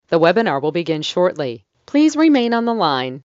The webinar will begin shortly. Please remain on the line.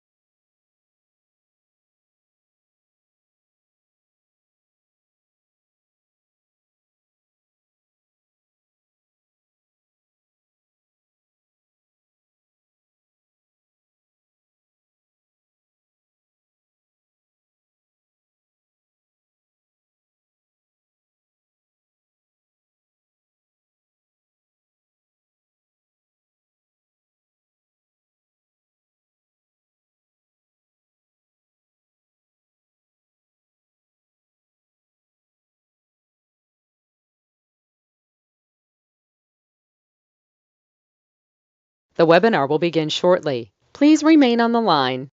The webinar will begin shortly. Please remain on the line.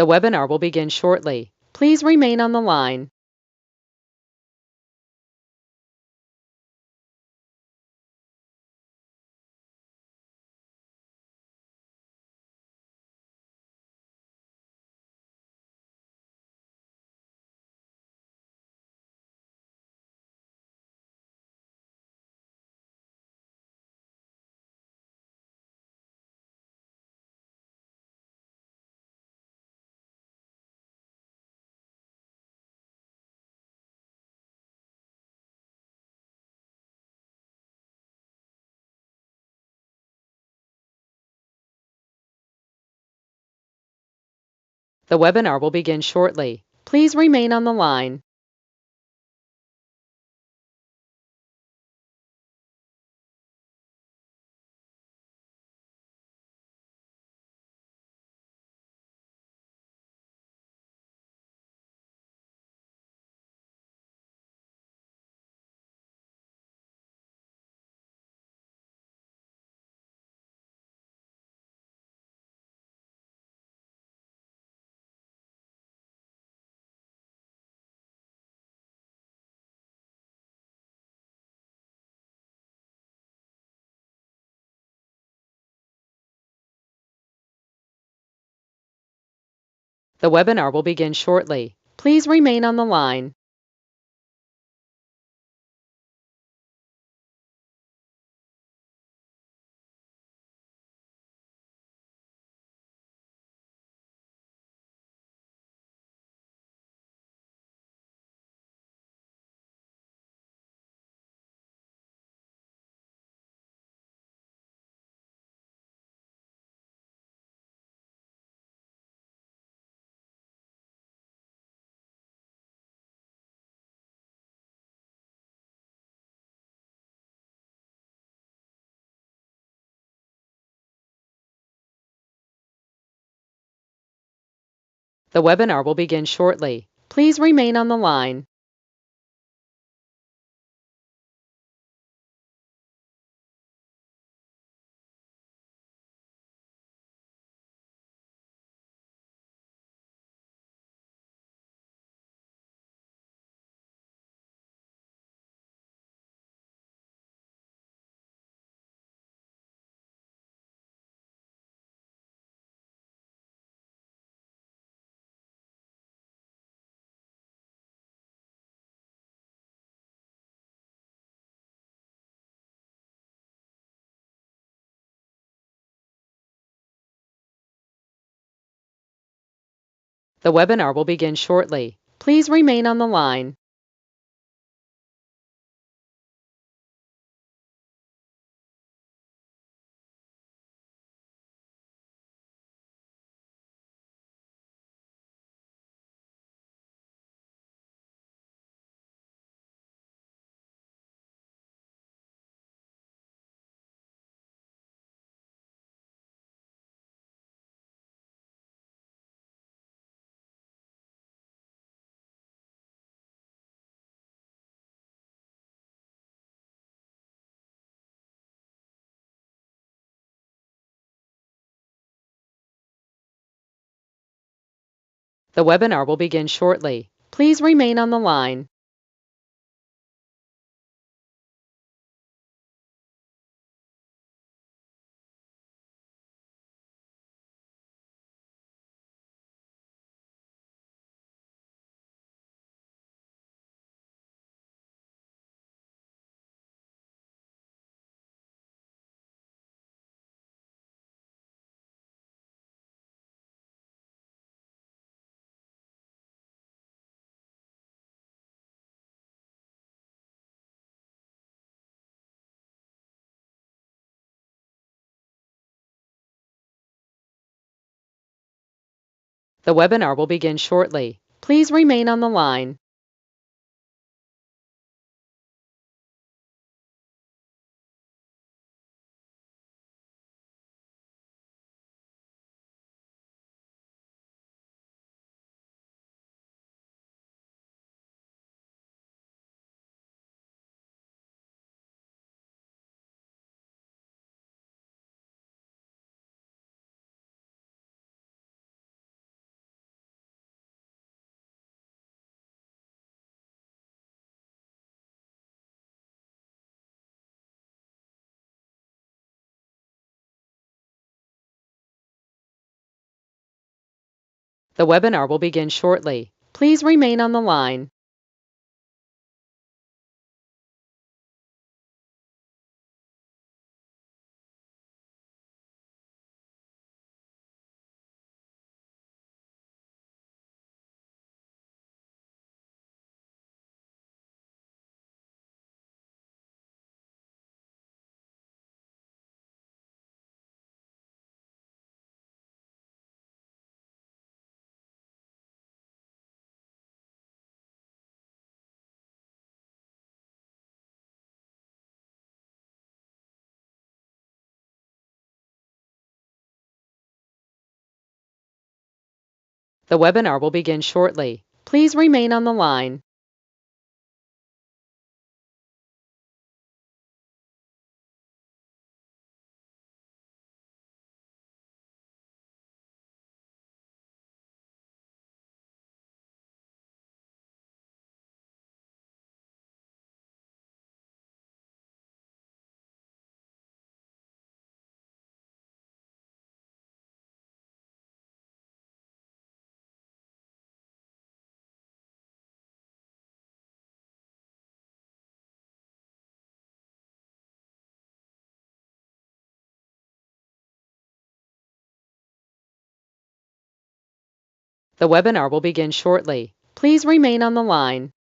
The webinar will begin shortly. Please remain on the line. The webinar will begin shortly. Please remain on the line. The webinar will begin shortly. Please remain on the line. The webinar will begin shortly. Please remain on the line. The webinar will begin shortly. Please remain on the line. The webinar will begin shortly. Please remain on the line. The webinar will begin shortly. Please remain on the line. The webinar will begin shortly. Please remain on the line. The webinar will begin shortly. Please remain on the line. The webinar will begin shortly. Please remain on the line.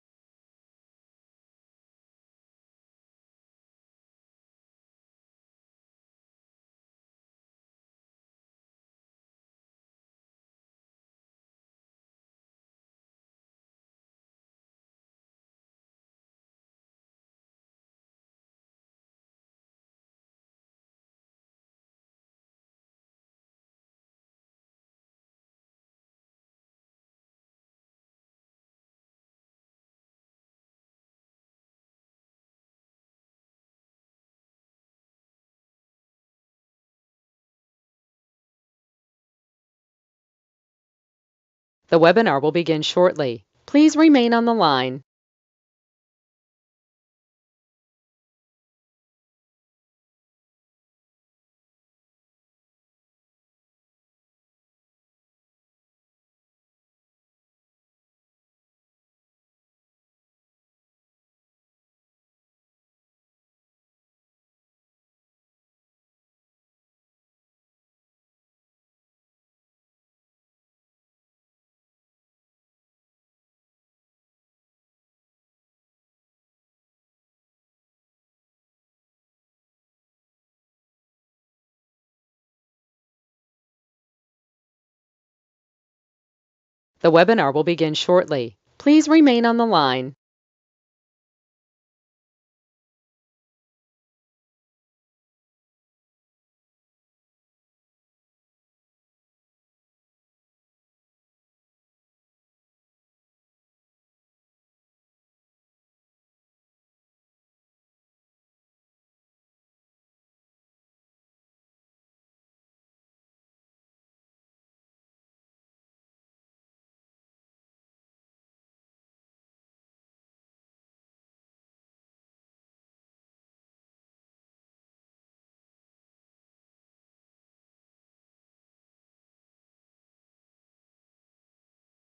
The webinar will begin shortly. Please remain on the line. The webinar will begin shortly. Please remain on the line.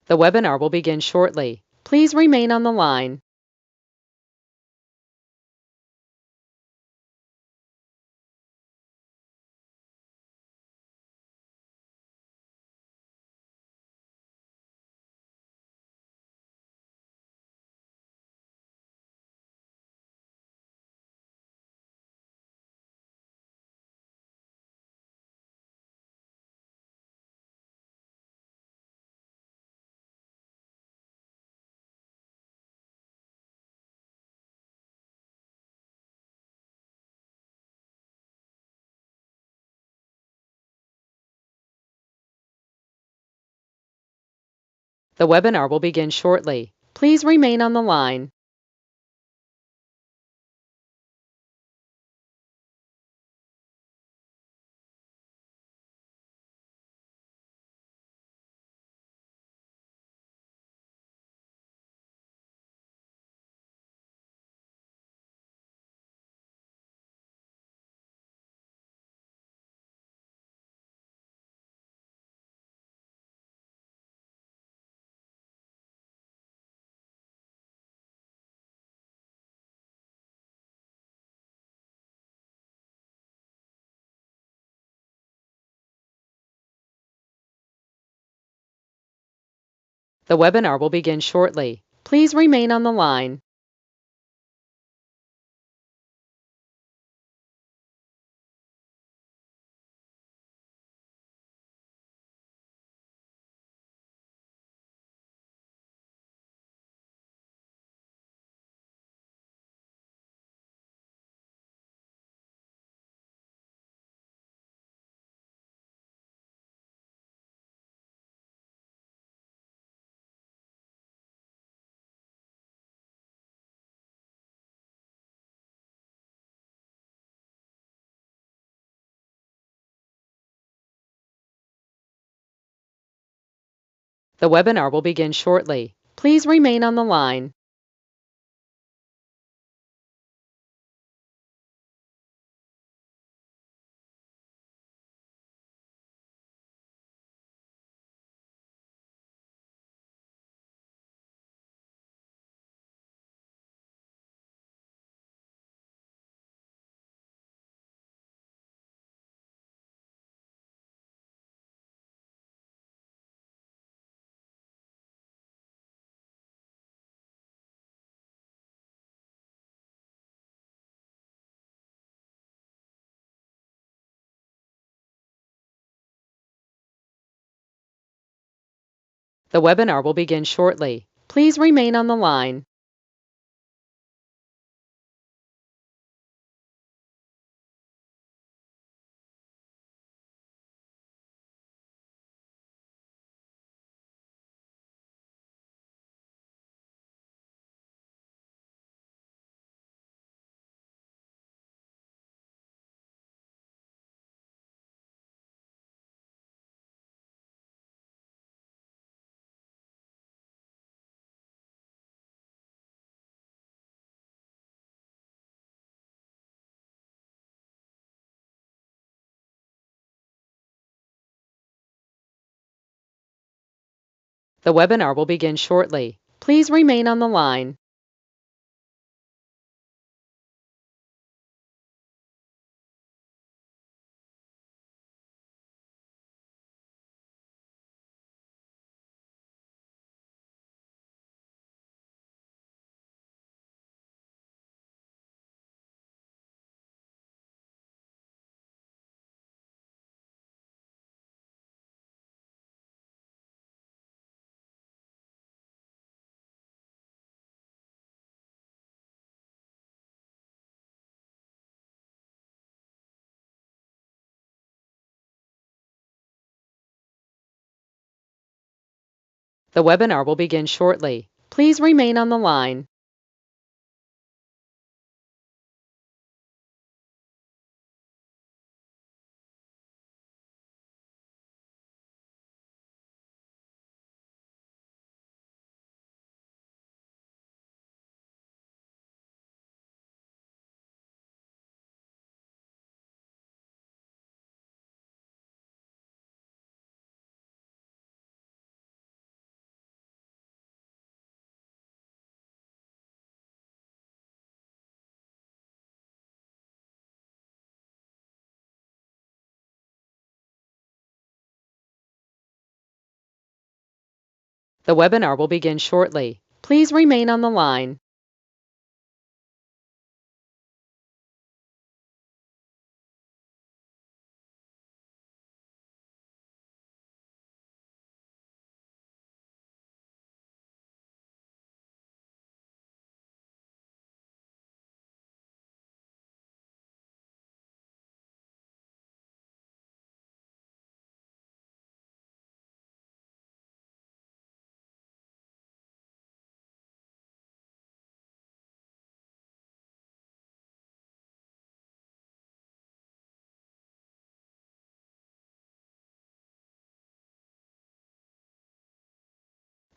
The webinar will begin shortly. Please remain on the line. The webinar will begin shortly. Please remain on the line. The webinar will begin shortly. Please remain on the line. The webinar will begin shortly. Please remain on the line. The webinar will begin shortly. Please remain on the line. The webinar will begin shortly. Please remain on the line. The webinar will begin shortly. Please remain on the line. The webinar will begin shortly. Please remain on the line.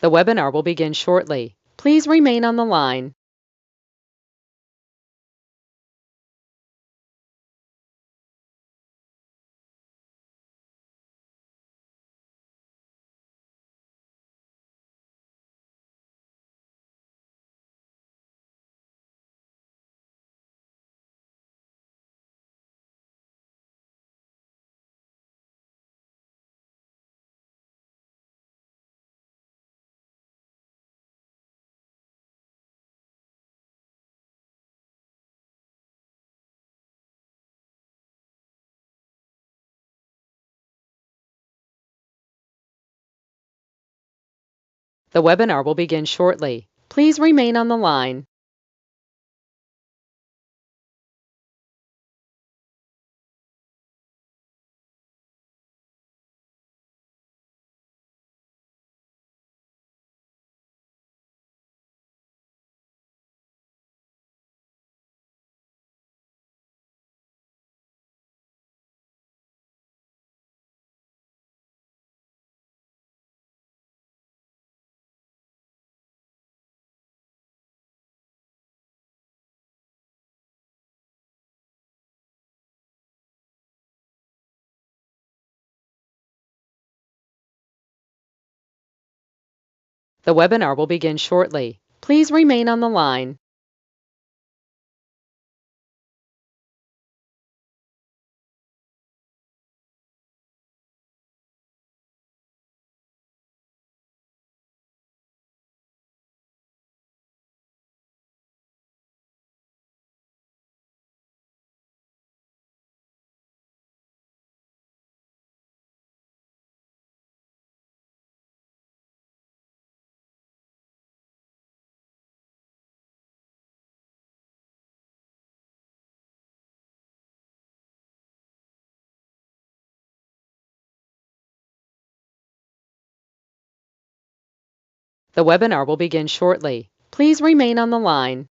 The webinar will begin shortly. Please remain on the line. The webinar will begin shortly. Please remain on the line. The webinar will begin shortly. Please remain on the line. The webinar will begin shortly. Please remain on the line.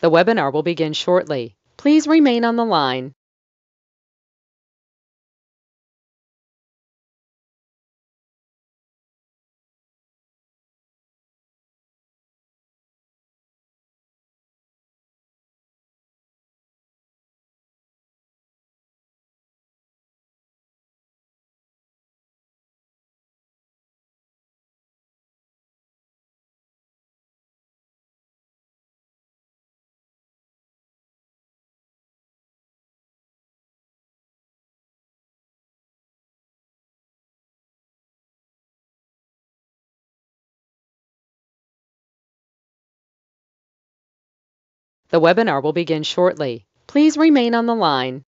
The webinar will begin shortly. Please remain on the line. The webinar will begin shortly. Please remain on the line.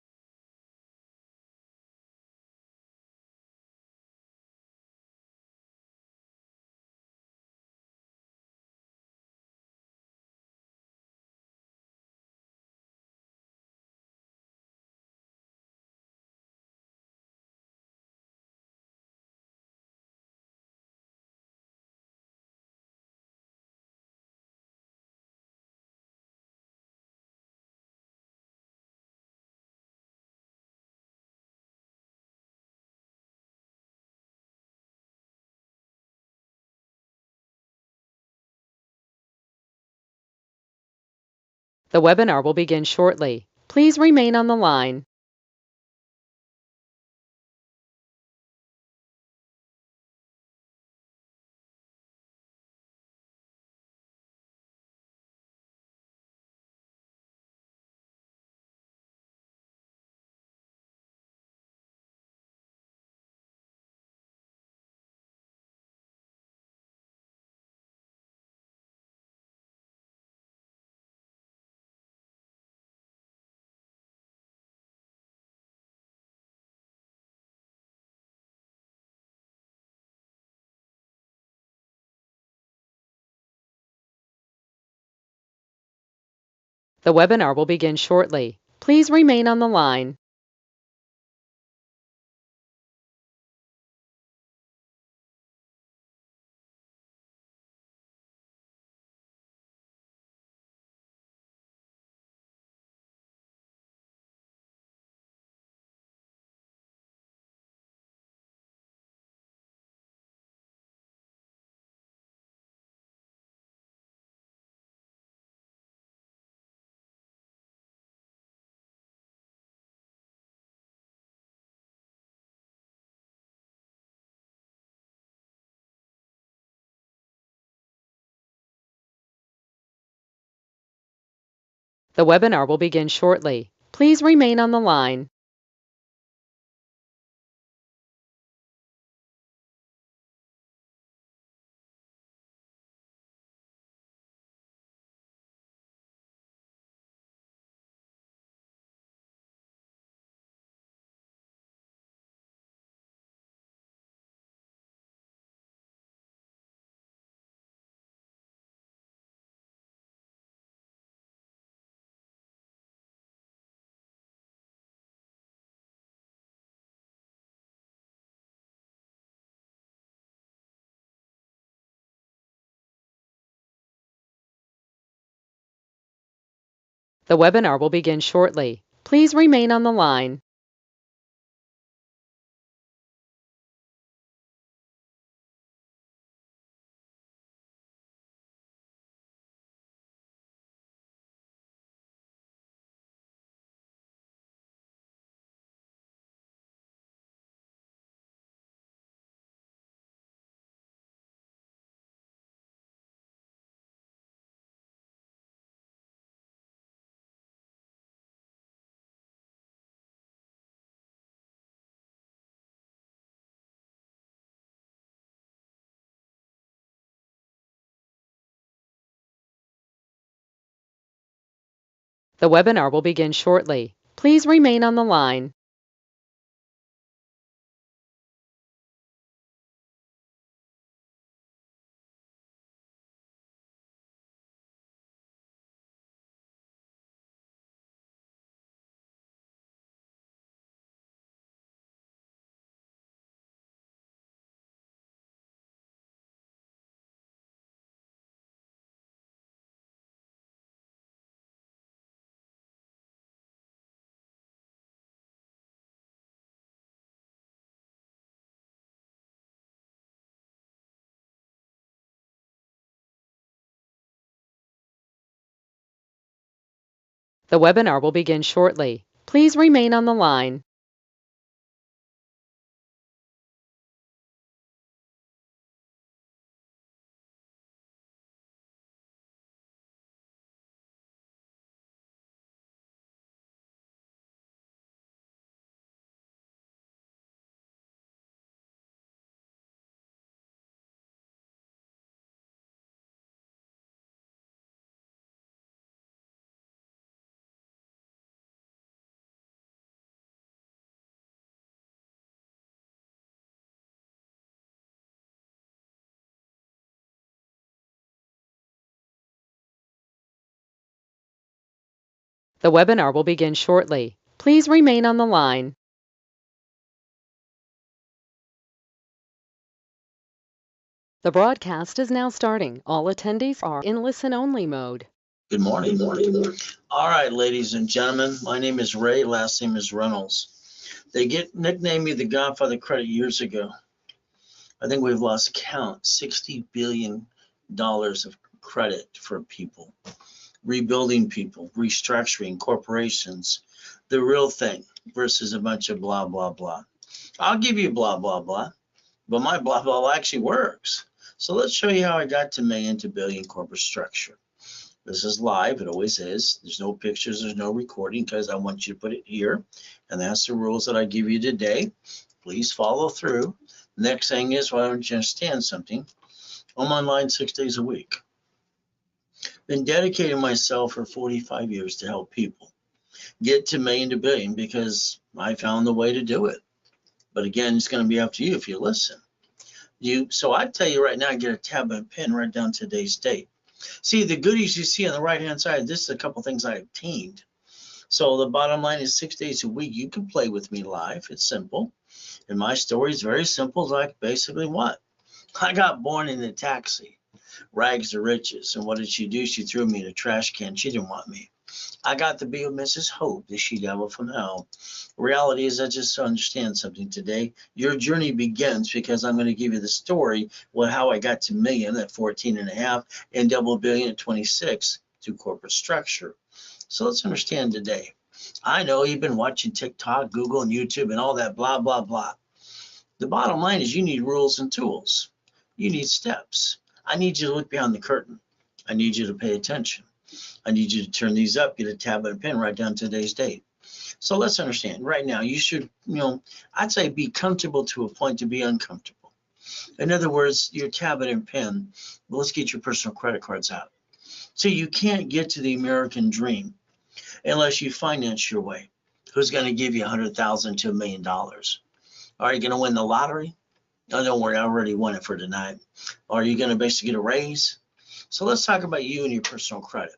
The webinar will begin shortly. Please remain on the line. The webinar will begin shortly. Please remain on the line. The webinar will begin shortly. Please remain on the line. The webinar will begin shortly. Please remain on the line. The webinar will begin shortly. Please remain on the line. The webinar will begin shortly. Please remain on the line. The webinar will begin shortly. Please remain on the line. The broadcast is now starting. All attendees are in listen-only mode. Good morning. All right, ladies and gentlemen, my name is Ray, last name is Reynolds. They nicknamed me the Godfather Credit years ago. I think we've lost count, $60 billion of credit for people. rebuilding people, restructuring corporations, the real thing versus a bunch of blah, blah, blah. I'll give you blah, blah, blah, but my blah, blah, blah actually works. So let's show you how I got to million to billion corporate structure. This is live, it always is. There's no pictures, there's no recording because I want you to put it here. And that's the rules that I give you today. Please follow through. Next thing is, why don't you understand something? I'm online 6 days a week. Been dedicating myself for 45 years to help people get to million to billion because I found the way to do it. But again, it's going to be up to you if you listen. So I tell you right now, get a tab and pen, write down today's date. See, the goodies you see on the right-hand side, this is a couple things I obtained. So the bottom line is 6 days a week. You can play with me live. It's simple. And my story is very simple, like basically what? I got born in a taxi, rags to riches. And what did she do? She threw me in a trash can. She didn't want me. I got to be with Mrs. Hope, the she-devil from hell. The reality is I just understand something today. Your journey begins because I'm going to give you the story of how I got to million at 14 and a half and double billion at 26 through corporate structure. So let's understand today. I know you've been watching TikTok, Google, and YouTube and all that blah, blah, blah. The bottom line is you need rules and tools. You need steps. I need you to look behind the curtain. I need you to pay attention. I need you to turn these up, get a tab and a pen, write down today's date. So let's understand right now, you should, I'd say be comfortable to a point to be uncomfortable. In other words, your tab and pen, well, let's get your personal credit cards out. So you can't get to the American dream unless you finance your way. Who's going to give you $100,000 to $1 million? Are you going to win the lottery? Oh, don't worry, I already won it for tonight. Are you going to basically get a raise? So let's talk about you and your personal credit.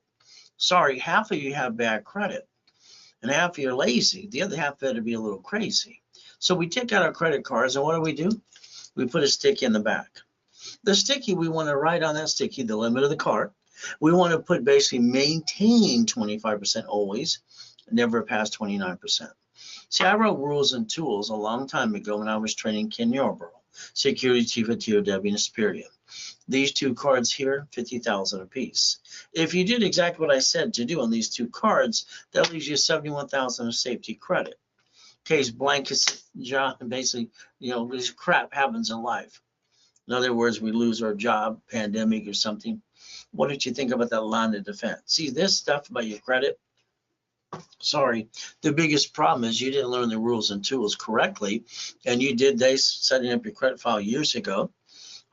Sorry, half of you have bad credit and half of you are lazy. The other half better be a little crazy. So we take out our credit cards and what do? We put a sticky in the back. The sticky, we want to write on that sticky the limit of the card. We want to put basically maintain 25% always, never past 29%. See, I wrote rules and tools a long time ago when I was training Ken Yarborough, Security Chief at TOW in Hesperia. These two cards here, 50,000 apiece. If you did exactly what I said to do on these two cards, that leaves you 71,000 of safety credit. Case blankets, job, basically, this crap happens in life. In other words, we lose our job, pandemic or something. What did you think about that line of defense? See, this stuff about your credit, sorry, the biggest problem is you didn't learn the rules and tools correctly, and you did this setting up your credit file years ago.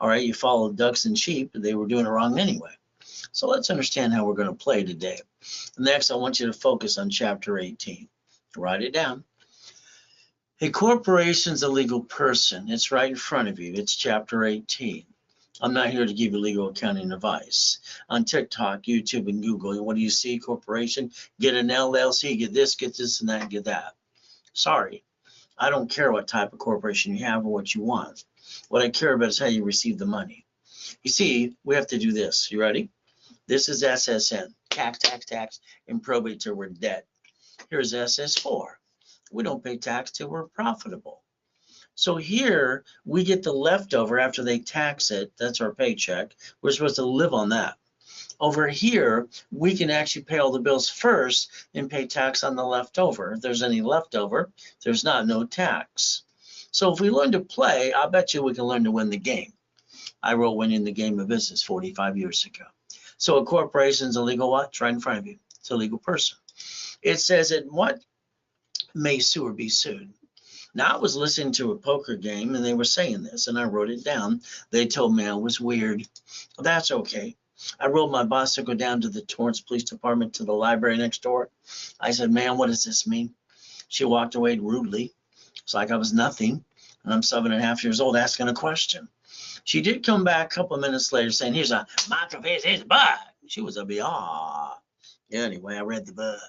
All right, you followed ducks and sheep, and they were doing it wrong anyway. So let's understand how we're going to play today. Next, I want you to focus on chapter 18. Write it down. A corporation's a legal person. It's right in front of you. It's chapter 18. I'm not here to give you legal accounting advice. On TikTok, YouTube, and Google, what do you see? Corporation, get an LLC, get this, and that, get that. Sorry, I don't care what type of corporation you have or what you want. What I care about is how you receive the money. You see, we have to do this. You ready? This is SSN, tax, and probate till we're dead. Here's SS4. We don't pay tax till we're profitable. So here we get the leftover after they tax it. That's our paycheck. We're supposed to live on that. Over here, we can actually pay all the bills first and pay tax on the leftover. If there's any leftover, there's no tax. So if we learn to play, I bet you we can learn to win the game. I wrote winning the game of business 45 years ago. So a corporation is a legal what? It's right in front of you. It's a legal person. It says that what may sue or be sued. Now I was listening to a poker game and they were saying this and I wrote it down. They told me I was weird. Well, that's okay. I rode my bicycle down to the Torrance Police Department to the library next door. I said, "Ma'am, what does this mean?" She walked away rudely. It's like I was nothing. And I'm 7.5 years old asking a question. She did come back a couple of minutes later saying, "Here's a microfiche, here's a bug." She was a ah. Anyway, I read the book.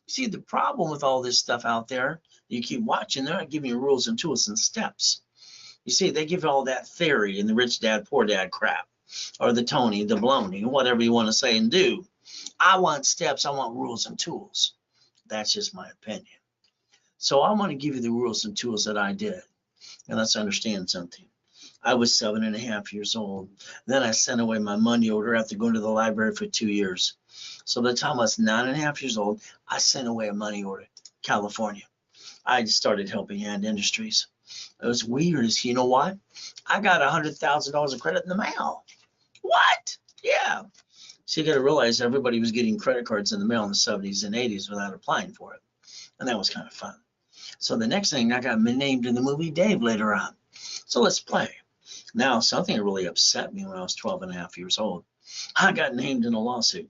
See, the problem with all this stuff out there, you keep watching, they're not giving you rules and tools and steps. You see, they give all that theory and the rich dad, poor dad crap, or the Tony, the Bloney, whatever you want to say and do. I want steps, I want rules and tools. That's just my opinion. So I want to give you the rules and tools that I did. And let's understand something. I was 7.5 years old. Then I sent away my money order after going to the library for 2 years. So by the time I was 9.5 years old, I sent away a money order to California. I started Helping Hand Industries. It was weird. You know what? I got $100,000 of credit in the mail. What? Yeah. So you got to realize everybody was getting credit cards in the mail in the 70s and 80s without applying for it. And that was kind of fun. So the next thing, I got named in the movie Dave later on. So let's play. Now, something that really upset me when I was 12.5 years old, I got named in a lawsuit.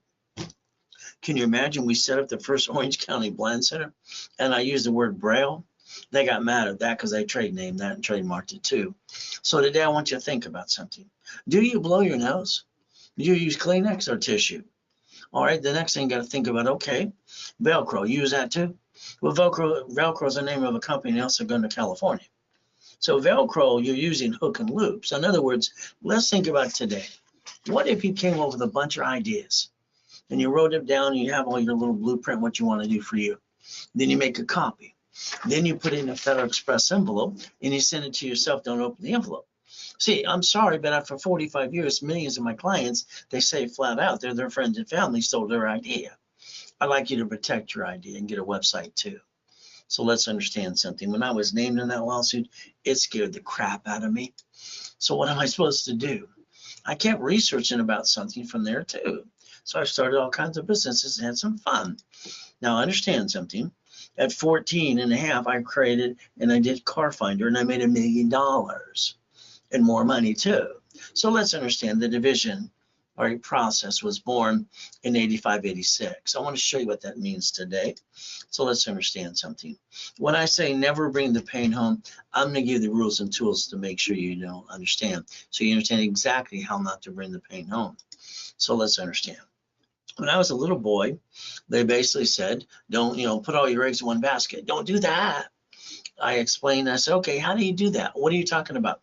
Can you imagine? We set up the first Orange County Blind Center, and I used the word Braille. They got mad at that because they trade named that and trademarked it too. So today I want you to think about something. Do you blow your nose? Do you use Kleenex or tissue? All right, the next thing you got to think about, okay, Velcro, you use that too? Well, Velcro is the name of a company also going to California. So Velcro, you're using hook and loops. In other words, let's think about today. What if you came up with a bunch of ideas and you wrote them down and you have all your little blueprint, what you want to do for you. Then you make a copy. Then you put it in a Federal Express envelope and you send it to yourself. Don't open the envelope. See, I'm sorry, but after 45 years, millions of my clients, they say flat out, their friends and family stole their idea. I'd like you to protect your idea and get a website too. So let's understand something. When I was named in that lawsuit, it scared the crap out of me. So what am I supposed to do? I kept researching about something from there too. So I started all kinds of businesses and had some fun. Now understand something. At 14.5, I created and I did Car Finder and I made $1 million and more money too. So let's understand the division or process was born in 85, 86. I want to show you what that means today. So let's understand something. When I say never bring the pain home, I'm going to give you the rules and tools to make sure you don't understand. So you understand exactly how not to bring the pain home. So let's understand. When I was a little boy, they basically said, don't, put all your eggs in one basket. Don't do that. I explained, I said, okay, how do you do that? What are you talking about?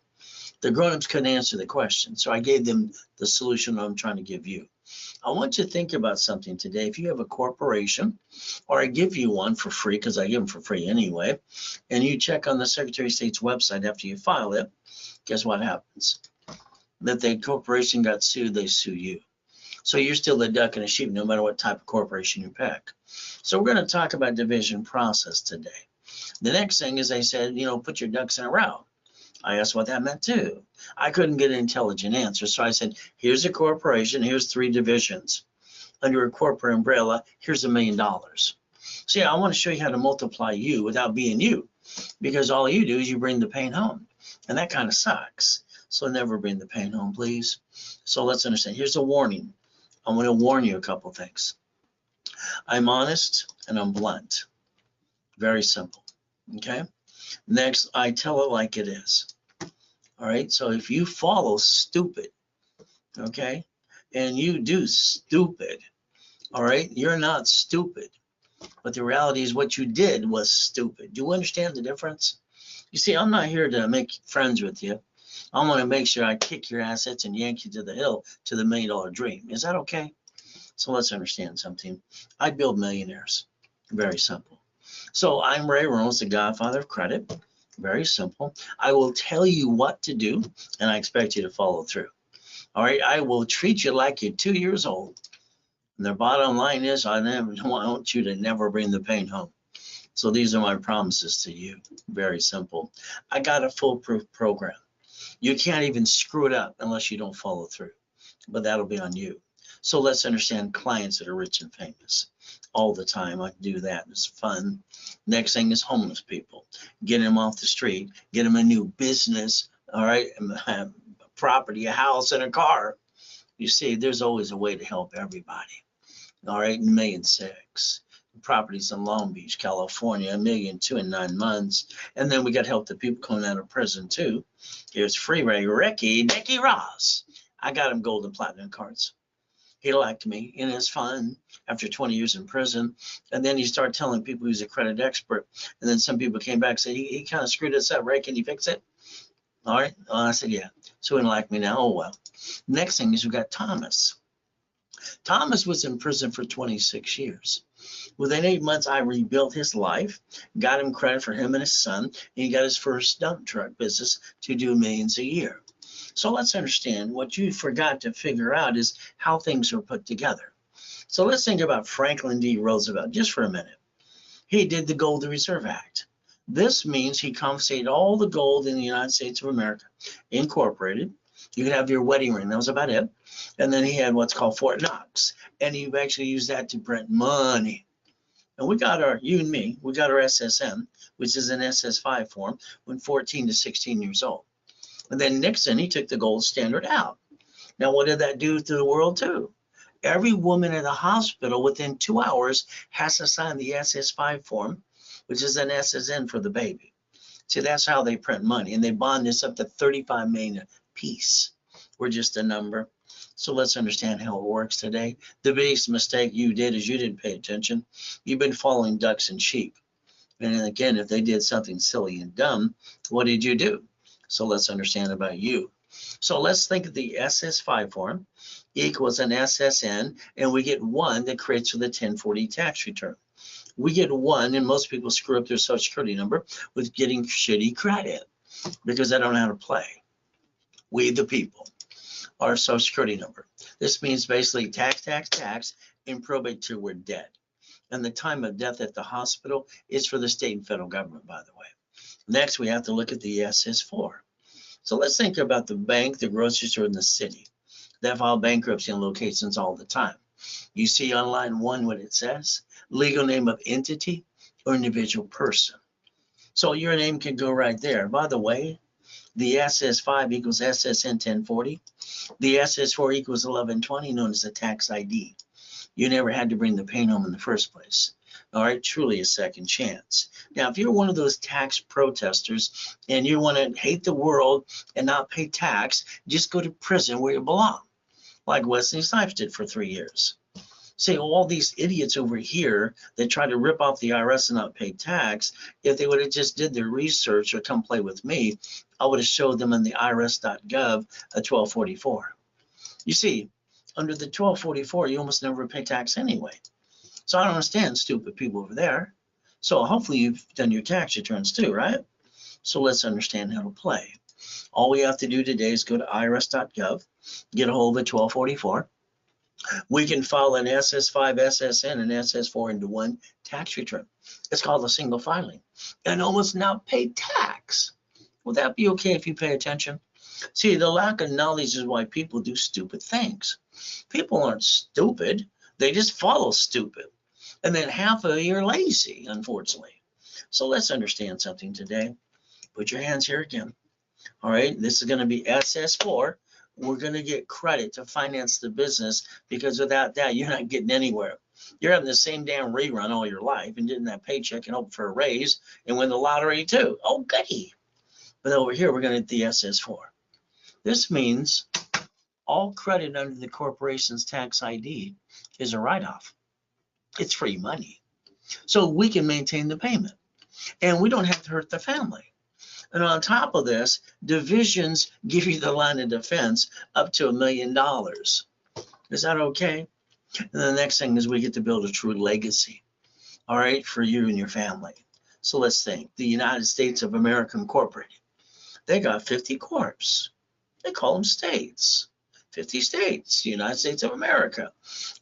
The grown-ups couldn't answer the question. So I gave them the solution I'm trying to give you. I want you to think about something today. If you have a corporation, or I give you one for free, because I give them for free anyway, and you check on the Secretary of State's website after you file it, guess what happens? That the corporation got sued, they sue you. So you're still a duck and a sheep, no matter what type of corporation you pick. So we're going to talk about division process today. The next thing is they said, put your ducks in a row. I asked what that meant too. I couldn't get an intelligent answer. So I said, here's a corporation, here's 3 divisions. Under a corporate umbrella, here's $1 million. See, I want to show you how to multiply you without being you, because all you do is you bring the pain home. And that kind of sucks. So never bring the pain home, please. So let's understand. Here's a warning. I'm going to warn you a couple things. I'm honest and I'm blunt. Very simple. Okay. Next, I tell it like it is. All right. So if you follow stupid, okay, and you do stupid, all right, you're not stupid. But the reality is what you did was stupid. Do you understand the difference? You see, I'm not here to make friends with you. I want to make sure I kick your assets and yank you to the hill to the $1 million dream. Is that okay? So let's understand something. I build millionaires. Very simple. So I'm Ray Reynolds, the godfather of credit. Very simple. I will tell you what to do, and I expect you to follow through. All right. I will treat you like you're 2 years old. And the bottom line is I want you to never bring the pain home. So these are my promises to you. Very simple. I got a foolproof program. You can't even screw it up unless you don't follow through. But that'll be on you. So let's understand clients that are rich and famous. All the time I do that. It's fun. Next thing is homeless people. Get them off the street. Get them a new business. All right. Property, a house, and a car. You see, there's always a way to help everybody. All right. $1.6 million. Properties in Long Beach, California, $1.2 million in 9 months. And then we got to help the people coming out of prison too. Here's Freeway Ricky Ross. I got him gold and platinum cards. He liked me, and it's fun after 20 years in prison. And then he started telling people he's a credit expert. And then some people came back and said, he kind of screwed us up, Ray, can you fix it? All right. Well, I said, yeah. So he didn't like me now. Oh, well. Next thing is we got Thomas. Thomas was in prison for 26 years. Within 8 months, I rebuilt his life, got him credit for him and his son, and he got his first dump truck business to do millions a year. So let's understand what you forgot to figure out is how things are put together. So let's think about Franklin D. Roosevelt just for a minute. He did the Gold Reserve Act. This means he confiscated all the gold in the United States of America, incorporated. You could have your wedding ring, that was about it. And then he had what's called Fort Knox, and he actually used that to print money. And we got our, you and me, we got our SSN, which is an SS5 form, when 14 to 16 years old. And then Nixon, he took the gold standard out. Now, what did that do to the world too? Every woman at a hospital within 2 hours has to sign the SS5 form, which is an SSN for the baby. See, that's how they print money, and they bond this up to 35 million a piece. We're just a number. So let's understand how it works today. The biggest mistake you did is you didn't pay attention. You've been following ducks and sheep. And again, if they did something silly and dumb, what did you do? So let's understand about you. So let's think of the SS5 form equals an SSN, and we get 1 that creates for the 1040 tax return. We get 1, and most people screw up their social security number with getting shitty credit because they don't know how to play. We, the people, our social security number. This means basically tax, and probate till we're dead. And the time of death at the hospital is for the state and federal government, by the way. Next, we have to look at the SS4. So let's think about the bank, the grocery store, and the city. They file bankruptcy in locations all the time. You see on line 1 what it says, legal name of entity or individual person. So your name can go right there. By the way, the SS5 equals SSN 1040. The SS4 equals 1120, known as a tax ID. You never had to bring the pain home in the first place. All right, truly a second chance. Now, if you're one of those tax protesters and you want to hate the world and not pay tax, just go to prison where you belong, like Wesley Snipes did for 3 years. See, all these idiots over here that try to rip off the IRS and not pay tax, if they would have just did their research or come play with me, I would have showed them in the irs.gov a 1244. You see, under the 1244, you almost never pay tax anyway. So I don't understand stupid people over there. So hopefully you've done your tax returns too, right? So let's understand how to play. All we have to do today is go to irs.gov, get a hold of a 1244. We can file an SS5, SSN, and SS4 into one tax return. It's called a single filing, and almost not pay tax. Would that be okay if you pay attention? See, the lack of knowledge is why people do stupid things. People aren't stupid. They just follow stupid. And then half of you are lazy, unfortunately. So let's understand something today. Put your hands here again. All right, this is going to be SS4. We're going to get credit to finance the business, because without that, you're not getting anywhere. You're having the same damn rerun all your life and getting that paycheck and hope for a raise and win the lottery too. Oh, goody. But over here, we're going to get the SS4. This means all credit under the corporation's tax ID is a write-off. It's free money. So we can maintain the payment, and we don't have to hurt the family. And on top of this, divisions give you the line of defense up to $1 million. Is that okay? And the next thing is we get to build a true legacy, all right, for you and your family. So let's think. The United States of America Incorporated. They got 50 corps. They call them states. 50 states, the United States of America.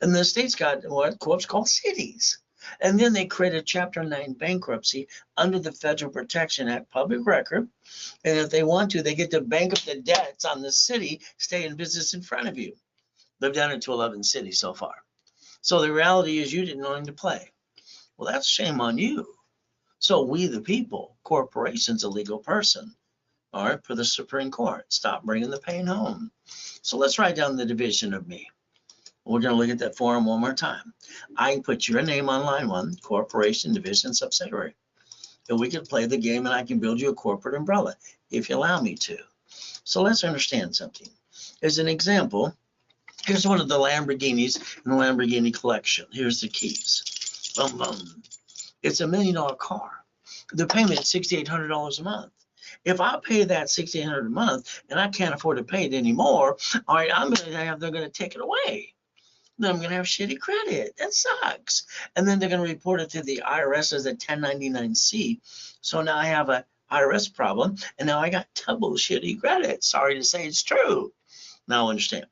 And the states got what corps called cities. And then they created Chapter 9 bankruptcy under the Federal Protection Act, public record. And if they want to, they get to bank up the debts on the city, stay in business in front of you. They've done it to 11 cities so far. So the reality is you didn't know when to play. Well, that's shame on you. So we, the people, corporations, a legal person, all right, for the Supreme Court, stop bringing the pain home. So let's write down the division of me. We're going to look at that form one more time. I can put your name on line 1, corporation, division, subsidiary. And we can play the game, and I can build you a corporate umbrella if you allow me to. So let's understand something. As an example, here's one of the Lamborghinis in the Lamborghini collection. Here's the keys. Boom, boom. It's $1 million car. The payment is $6,800 a month. If I pay that $6,800 a month and I can't afford to pay it anymore, all right, they're going to take it away. Then I'm going to have shitty credit. That sucks. And then they're going to report it to the IRS as a 1099-C. So now I have a IRS problem, and now I got double shitty credit. Sorry to say it's true. Now understand.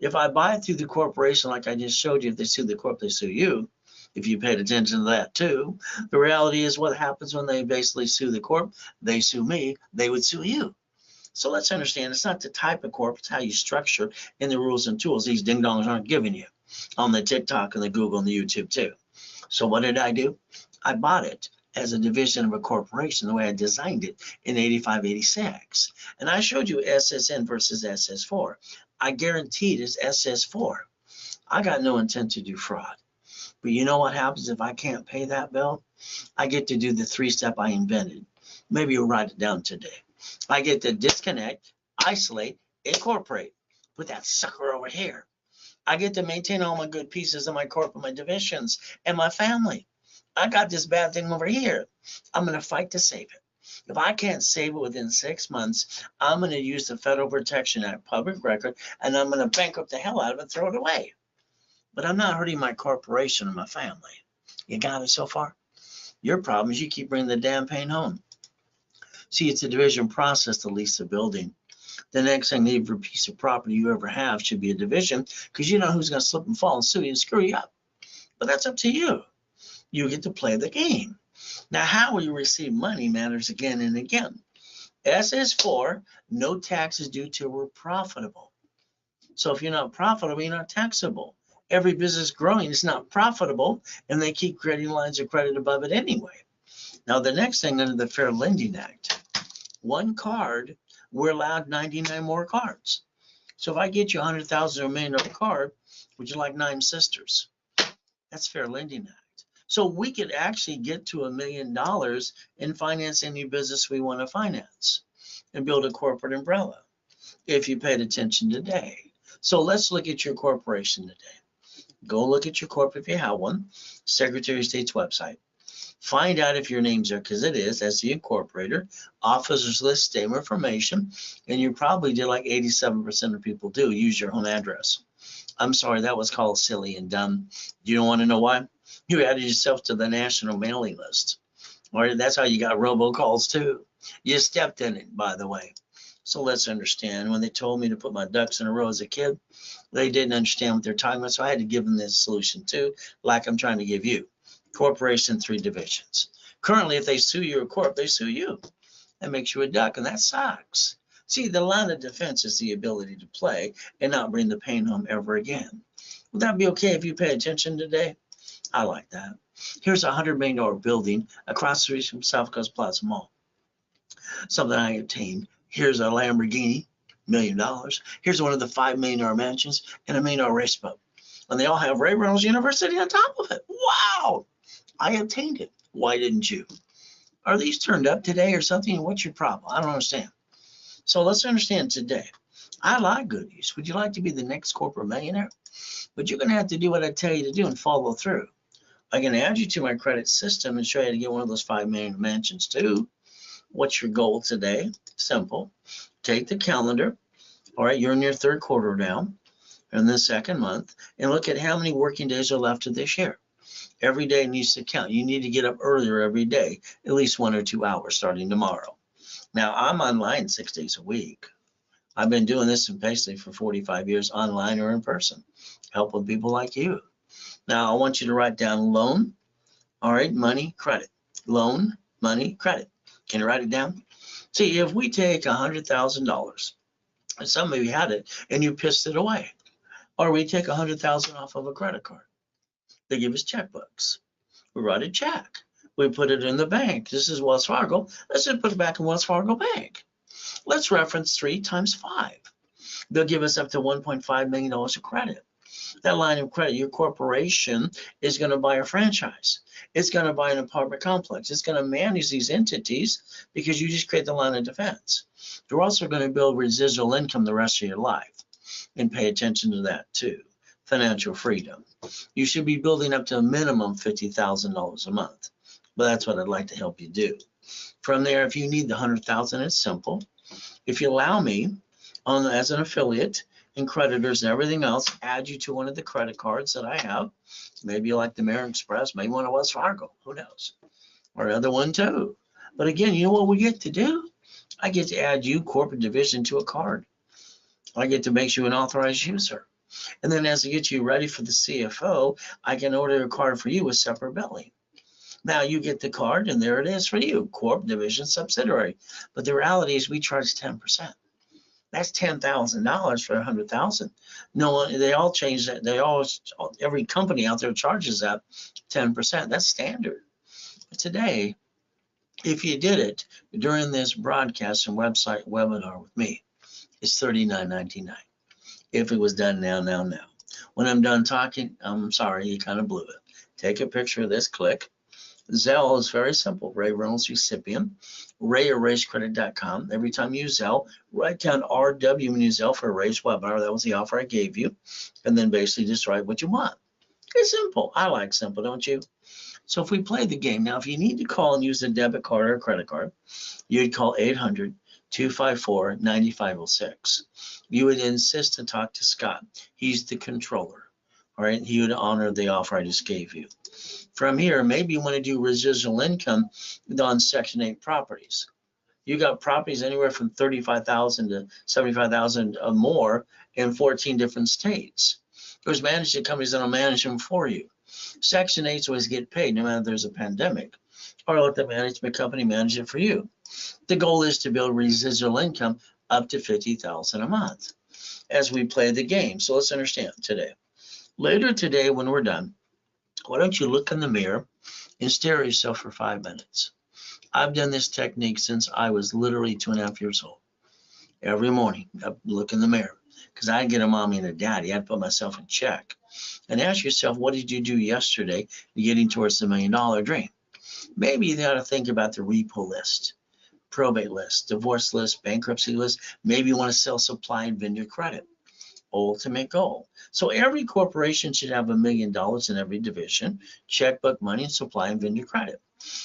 If I buy it through the corporation, like I just showed you, if they sue the corp, they sue you. If you paid attention to that too, the reality is what happens when they basically sue the corp, they sue me, they would sue you. So let's understand, it's not the type of corp, it's how you structure in the rules and tools these ding dongs aren't giving you on the TikTok and the Google and the YouTube too. So what did I do? I bought it as a division of a corporation, the way I designed it in 85, 86. And I showed you SSN versus SS4. I guaranteed it's SS4. I got no intent to do fraud. But you know what happens if I can't pay that bill? I get to do the 3-step I invented. Maybe you'll write it down today. I get to disconnect, isolate, incorporate. Put that sucker over here. I get to maintain all my good pieces of my corp and my divisions and my family. I got this bad thing over here. I'm going to fight to save it. If I can't save it within 6 months, I'm going to use the Federal Protection Act public record, and I'm going to bankrupt the hell out of it and throw it away. But I'm not hurting my corporation and my family. You got it so far? Your problem is you keep bringing the damn pain home. See, it's a division process to lease a building. The next thing every piece of property you ever have should be a division, because you know who's going to slip and fall and sue you and screw you up. But that's up to you. You get to play the game. Now, how you receive money matters again and again. SS4, no taxes due till we're profitable. So if you're not profitable, you're not taxable. Every business growing is not profitable, and they keep creating lines of credit above it anyway. Now, the next thing under the Fair Lending Act, one card, we're allowed 99 more cards. So if I get you $100,000 or $1 million card, would you like 9 sisters? That's Fair Lending Act. So we could actually get to $1 million and finance any business we want to finance and build a corporate umbrella if you paid attention today. So let's look at your corporation today. Go look at your corp if you have one, Secretary of State's website. Find out if your name's there, because it is, as the incorporator, officers list, statement of information, and you probably did like 87% of people do, use your home address. I'm sorry, that was called silly and dumb. You don't want to know why? You added yourself to the national mailing list. Or that's how you got robocalls too. You stepped in it, by the way. So let's understand, when they told me to put my ducks in a row as a kid, they didn't understand what they're talking about, so I had to give them this solution too, like I'm trying to give you. Corporation, 3 divisions. Currently, if they sue your corp, they sue you. That makes you a duck, and that sucks. See, the line of defense is the ability to play and not bring the pain home ever again. Would that be okay if you pay attention today? I like that. Here's a $100 million building across the street from South Coast Plaza Mall. Something I obtained. Here's a Lamborghini, $1 million. Here's one of the $5 million mansions and a $1 million race boat. And they all have Ray Reynolds University on top of it. Wow! I obtained it. Why didn't you? Are these turned up today or something? What's your problem? I don't understand. So let's understand today. I like goodies. Would you like to be the next corporate millionaire? But you're going to have to do what I tell you to do and follow through. I'm going to add you to my credit system and show you how to get one of those $5 million mansions too. What's your goal today? Simple. Take the calendar. All right, you're in your 3rd quarter now, in the 2nd month, and look at how many working days are left of this year. Every day needs to count. You need to get up earlier every day, at least 1 or 2 hours starting tomorrow. Now, I'm online 6 days a week. I've been doing this basically for 45 years, online or in person, helping people like you. Now, I want you to write down loan, all right, money, credit. Loan, money, credit. Can you write it down? See, if we take $100,000, and some of you had it, and you pissed it away, or we take $100,000 off of a credit card. They give us checkbooks. We write a check. We put it in the bank. This is Wells Fargo. Let's just put it back in Wells Fargo Bank. Let's reference 3 times 5. They'll give us up to $1.5 million of credit. That line of credit, your corporation is going to buy a franchise. It's going to buy an apartment complex. It's going to manage these entities because you just create the line of defense. You're also going to build residual income the rest of your life, and pay attention to that too. Financial freedom. You should be building up to a minimum $50,000 a month, but that's what I'd like to help you do. From there, if you need the $100,000, it's simple. If you allow me, as an affiliate and creditors and everything else, add you to one of the credit cards that I have. Maybe you like the American Express, maybe one of Wells Fargo, who knows? Or another one too. But again, you know what we get to do? I get to add you, corporate division, to a card. I get to make you an authorized user. And then as I get you ready for the CFO, I can order a card for you with separate billing. Now you get the card and there it is for you, corp, division, subsidiary. But the reality is we charge 10%. That's $10,000 for 100,000. No one, they all change that. Every company out there charges that 10%. That's standard. But today, if you did it during this broadcast and website webinar with me, it's $39.99. If it was done now. When I'm done talking, I'm sorry, you kind of blew it. Take a picture of this, click. Zelle is very simple. Ray Reynolds recipient, ray@raisecredit.com. Every time you use Zelle, write down RW when you use Zelle for a Raise webinar. That was the offer I gave you. And then basically just write what you want. It's simple. I like simple, don't you? So if we play the game, now if you need to call and use a debit card or a credit card, you'd call 800-254-9506. You would insist to talk to Scott. He's the controller. All right, he would honor the offer I just gave you. From here, maybe you want to do residual income on Section 8 properties. You got properties anywhere from 35,000 to 75,000 or more in 14 different states. There's management companies that'll manage them for you. Section 8s always get paid no matter if there's a pandemic, or let the management company manage it for you. The goal is to build residual income up to 50,000 a month as we play the game. So let's understand today. Later today, when we're done, why don't you look in the mirror and stare at yourself for 5 minutes? I've done this technique since I was literally 2.5 years old. Every morning, I look in the mirror because I get a mommy and a daddy. I'd put myself in check and ask yourself, what did you do yesterday getting towards the $1 million dream? Maybe you got to think about the repo list, probate list, divorce list, bankruptcy list. Maybe you want to sell supply and vendor credit. Ultimate goal. So every corporation should have $1 million in every division, checkbook money, and supply and vendor credit.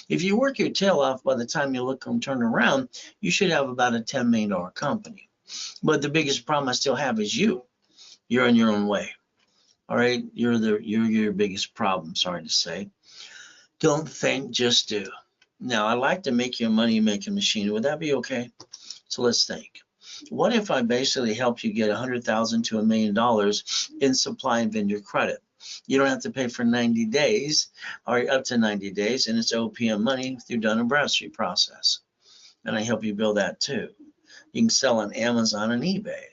If you work your tail off, by the time you look and turn around, you should have about a $10 million company. But the biggest problem I still have is you. You're in your own way. All right, you're your biggest problem, sorry to say. Don't think, just do. Now, I like to make you a money-making machine. Would that be okay? So let's think. What if I basically help you get $100,000 to $1 million in supply and vendor credit? You don't have to pay for 90 days or up to 90 days, and it's OPM money through Dun & Bradstreet process. And I help you build that too. You can sell on Amazon and eBay.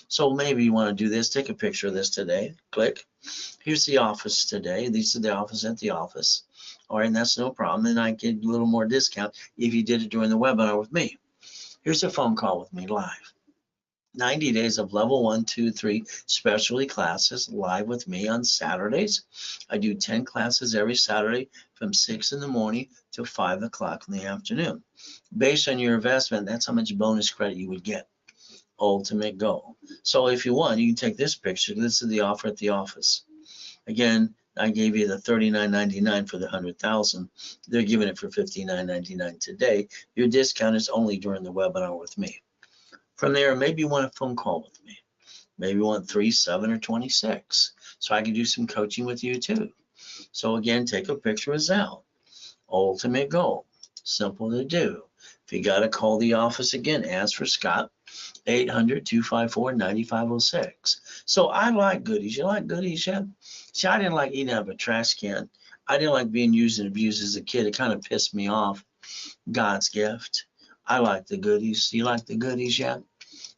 So maybe you want to do this. Take a picture of this today. Click. Here's the office today. These are the office at the office. All right, and that's no problem. And I get a little more discount if you did it during the webinar with me. Here's a phone call with me live. 90 days of level 1, 2, 3 specialty classes live with me on Saturdays. I do 10 classes every Saturday from 6 in the morning to 5 o'clock in the afternoon. Based on your investment, that's how much bonus credit you would get. Ultimate goal. So if you want, you can take this picture. This is the offer at the office. Again, I gave you the $39.99 for the 100,000. They're giving it for $59.99 today. Your discount is only during the webinar with me. From there, maybe you want a phone call with me. Maybe you want 3, 7, or 26. So I can do some coaching with you too. So again, take a picture of Zelle. Ultimate goal. Simple to do. If you got to call the office again, ask for Scott. 800-254-9506. So I like goodies. You like goodies yet? See, I didn't like eating out of a trash can. I didn't like being used and abused as a kid. It kind of pissed me off. God's gift. I like the goodies. You like the goodies yet?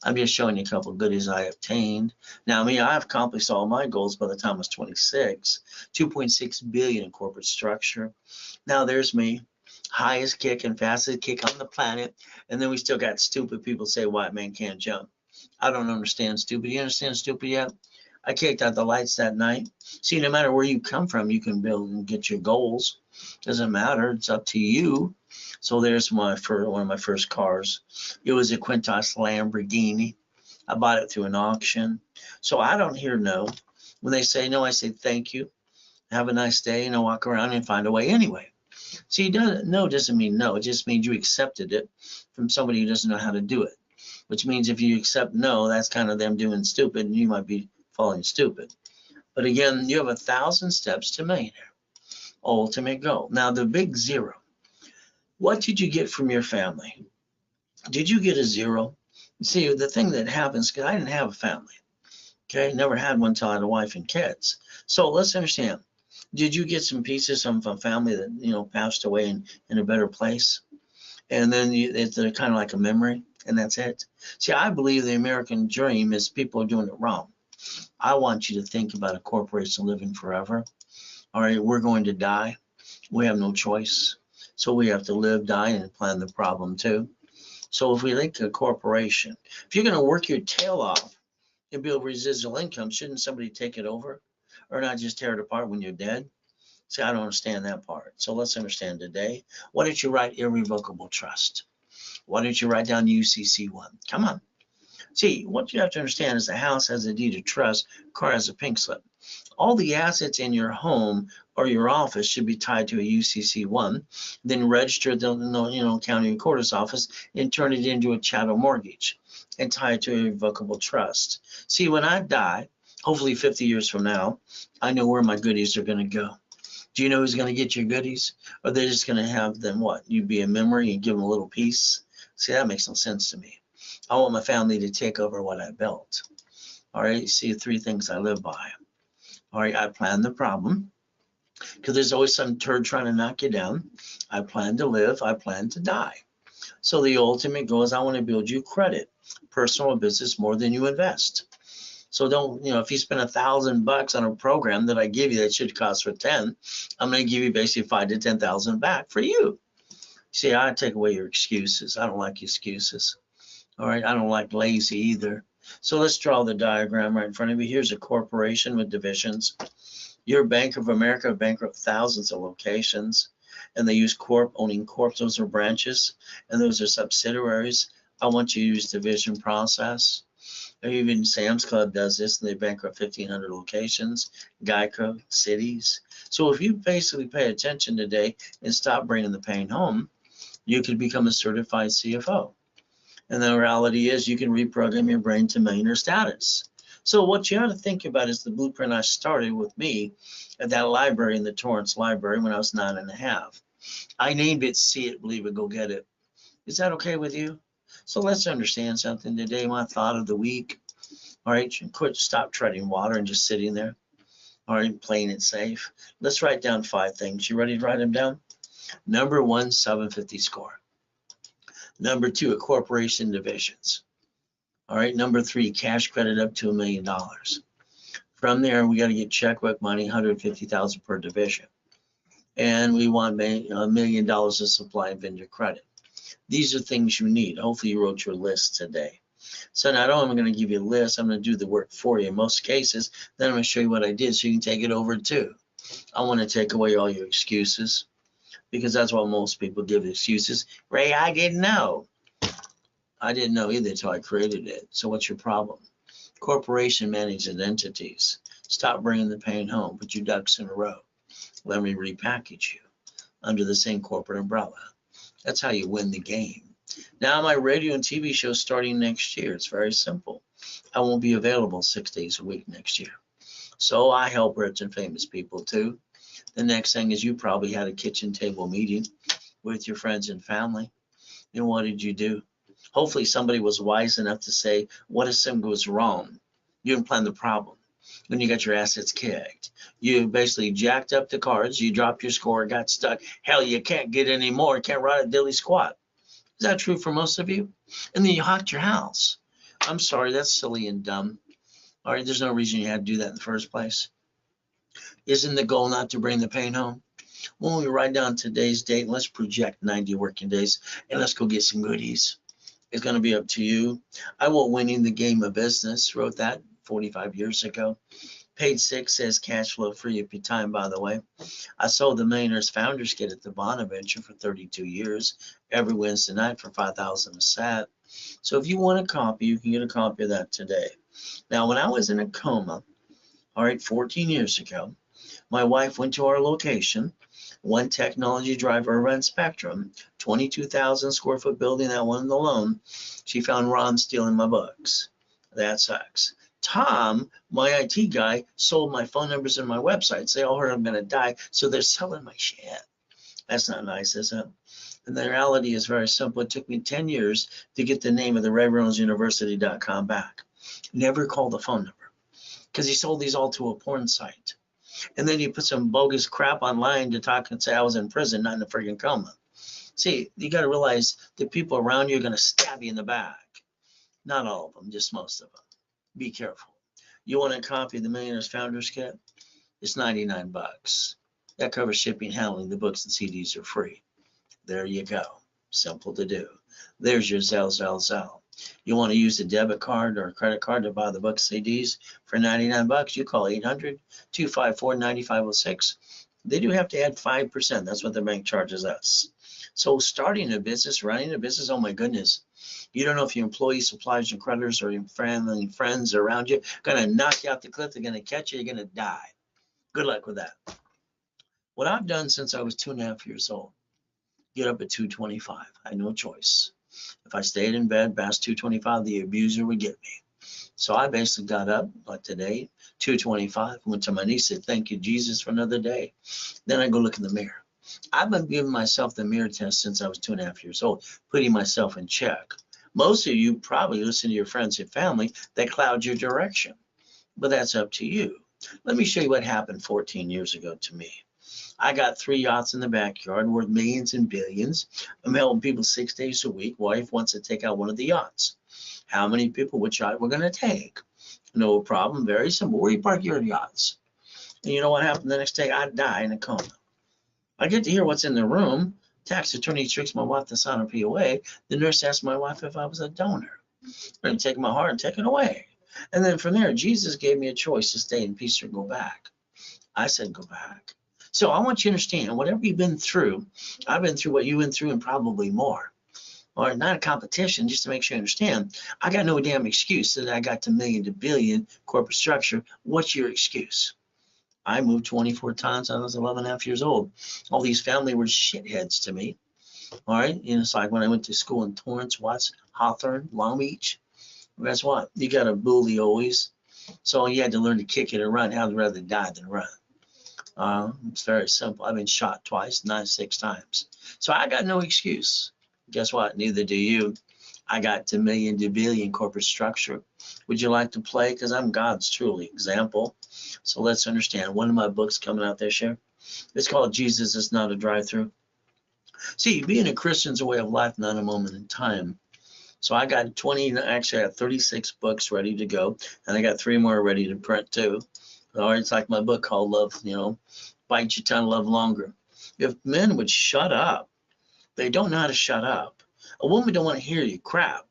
I'm just showing you a couple of goodies I obtained. Now, I've accomplished all my goals by the time I was 26. 2.6 billion in corporate structure. Now there's me. Highest kick and fastest kick on the planet. And then we still got stupid people say white man can't jump. I don't understand stupid. You understand stupid yet? I kicked out the lights that night. See, no matter where you come from, you can build and get your goals. Doesn't matter. It's up to you. So there's one of my first cars. It was a Quintas Lamborghini. I bought it through an auction. So I don't hear no. When they say no, I say thank you. Have a nice day, and I walk around and find a way anyway. See, no doesn't mean no. It just means you accepted it from somebody who doesn't know how to do it. Which means if you accept no, that's kind of them doing stupid, and you might be falling stupid. But again, you have 1,000 steps to millionaire. Ultimate goal. Now the big zero. What did you get from your family? Did you get a zero? See, the thing that happens, because I didn't have a family. Okay, never had one till I had a wife and kids. So let's understand. Did you get some pieces from a family that passed away in a better place, and then they're kind of like a memory, and that's it? See, I believe the American dream is people are doing it wrong. I want you to think about a corporation living forever. All right, we're going to die. We have no choice. So we have to live, die, and plan the problem too. So if we think a corporation, if you're going to work your tail off and build residual income, shouldn't somebody take it over or not just tear it apart when you're dead? See, I don't understand that part. So let's understand today. Why don't you write irrevocable trust? Why don't you write down UCC1? Come on. See, what you have to understand is the house has a deed of trust, car has a pink slip. All the assets in your home or your office should be tied to a UCC1, then register at the county recorder's office and turn it into a chattel mortgage and tie it to a revocable trust. See, when I die, hopefully 50 years from now, I know where my goodies are going to go. Do you know who's going to get your goodies? Or they're just going to have them what? You be a memory and give them a little piece? See, that makes no sense to me. I want my family to take over what I built. All right, see, 3 things I live by. All right, I plan the problem because there's always some turd trying to knock you down. I plan to live, I plan to die. So the ultimate goal is I want to build you credit, personal or business, more than you invest. So don't, if you spend $1,000 on a program that I give you that should cost for 10, I'm going to give you basically 5 to 10,000 back for you. See, I take away your excuses. I don't like excuses. All right, I don't like lazy either. So let's draw the diagram right in front of you. Here's a corporation with divisions. Your Bank of America bankrupt thousands of locations, and they use corp, owning corps. Those are branches, and those are subsidiaries. I want you to use division process. Even Sam's Club does this, and they bankrupt 1,500 locations, Geico, cities. So if you basically pay attention today and stop bringing the pain home, you could become a certified CFO. And the reality is you can reprogram your brain to millionaire status. So what you ought to think about is the blueprint I started with me at that library in the Torrance Library when I was 9.5. I named it See It, Believe It, Go Get It. Is that okay with you? So let's understand something today. My thought of the week. All right, stop treading water and just sitting there. All right, playing it safe. Let's write down 5 things. You ready to write them down? Number 1, 750 score. Number 2, a corporation divisions. All right, number 3, cash credit up to $1 million. From there, we got to get checkbook money, 150,000 per division. And we want $1 million of supply and vendor credit. These are things you need. Hopefully you wrote your list today. So not only am I going to give you a list, I'm going to do the work for you in most cases. Then I'm going to show you what I did so you can take it over too. I want to take away all your excuses because that's what most people give excuses. Ray, I didn't know. I didn't know either until I created it. So what's your problem? Corporation managing entities. Stop bringing the pain home. Put your ducks in a row. Let me repackage you under the same corporate umbrella. That's how you win the game. Now my radio and TV show starting next year. It's very simple. I won't be available 6 days a week next year. So I help rich and famous people too. The next thing is you probably had a kitchen table meeting with your friends and family. And what did you do? Hopefully somebody was wise enough to say, what if something goes wrong? You didn't plan the problem. When you got your assets kicked, you basically jacked up the cards, you dropped your score, got stuck. Hell, you can't get any more, can't ride a dilly squat. Is that true for most of you? And then you hocked your house. I'm sorry, that's silly and dumb. All right, there's no reason you had to do that in the first place. Isn't the goal not to bring the pain home? When we write down today's date, let's project 90 working days and let's go get some goodies. It's going to be up to you. I won't winning the game of business. Wrote that 45 years ago. Page 6 says cash flow free of your time, by the way. I sold the Millionaires Founders Kit at the Bonaventure for 32 years, every Wednesday night for $5,000 a set. So if you want a copy, you can get a copy of that today. Now, when I was in a coma, all right, 14 years ago, my wife went to our location, One Technology Drive, Irvine Spectrum, 22,000 square foot building, that one alone. She found Ron stealing my books. That sucks. Tom, my IT guy, sold my phone numbers and my websites. They all heard I'm going to die, so they're selling my shit. That's not nice, is it? And the reality is very simple. It took me 10 years to get the name of the RayReynoldsUniversity.com back. Never called the phone number. because he sold these all to a porn site. And then you put some bogus crap online to talk and say I was in prison, not in a freaking coma. See, you got to realize the people around you are going to stab you in the back. Not all of them, just most of them. Be careful. You want a copy of the Millionaire's Founders Kit? It's $99. That covers shipping, handling. The books and CDs are free. There you go. Simple to do. There's your Zelle. You want to use a debit card or a credit card to buy the books CDs for $99? You call 800-254-9506. They do have to add 5%. That's what the bank charges us. So starting a business, running a business, oh my goodness. You don't know if your employees, suppliers, and creditors, or your family and friends around you going to knock you off the cliff. They're going to catch you. You're going to die. Good luck with that. What I've done since I was 2.5 years old, get up at 2:25. I had no choice. If I stayed in bed past 2:25, the abuser would get me. So I basically got up, like today, 2:25, went to my niece, said, thank you, Jesus, for another day. Then I go look in the mirror. I've been giving myself the mirror test since I was 2.5 years old, putting myself in check. Most of you probably listen to your friends and family that cloud your direction, but that's up to you. Let me show you what happened 14 years ago to me. I got 3 yachts in the backyard worth millions and billions. I'm helping people 6 days a week. Wife wants to take out one of the yachts. How many people, which yacht we're going to take? No problem. Very simple. Where you park your yachts? And you know what happened the next day? I die in a coma. I get to hear what's in the room. Tax attorney tricks my wife to sign a POA. The nurse asked my wife if I was a donor. They're going to take my heart and take it away. And then from there, Jesus gave me a choice to stay in peace or go back. I said, go back. So I want you to understand, whatever you've been through, I've been through what you went through and probably more. Or not a competition, just to make sure you understand. I got no damn excuse that I got to million to billion corporate structure. What's your excuse? I moved 24 times. I was 11.5 years old. All these family were shitheads to me. All right. And it's like when I went to school in Torrance, Watts, Hawthorne, Long Beach. Guess what? You got to bully always. So you had to learn to kick it and run. I'd rather die than run. It's very simple. I've been shot twice, 6 times. So I got no excuse. Guess what? Neither do you. I got to million to billion corporate structure. Would you like to play? Because I'm God's truly example. So let's understand. One of my books coming out this year. It's called Jesus is Not a Drive-Through. See, being a Christian is a way of life, not a moment in time. So I got 20, actually I have 36 books ready to go. And I got 3 more ready to print too. Or it's like my book called Love, Bite Your Tongue, Love Longer. If men would shut up, they don't know how to shut up. A woman don't want to hear you crap.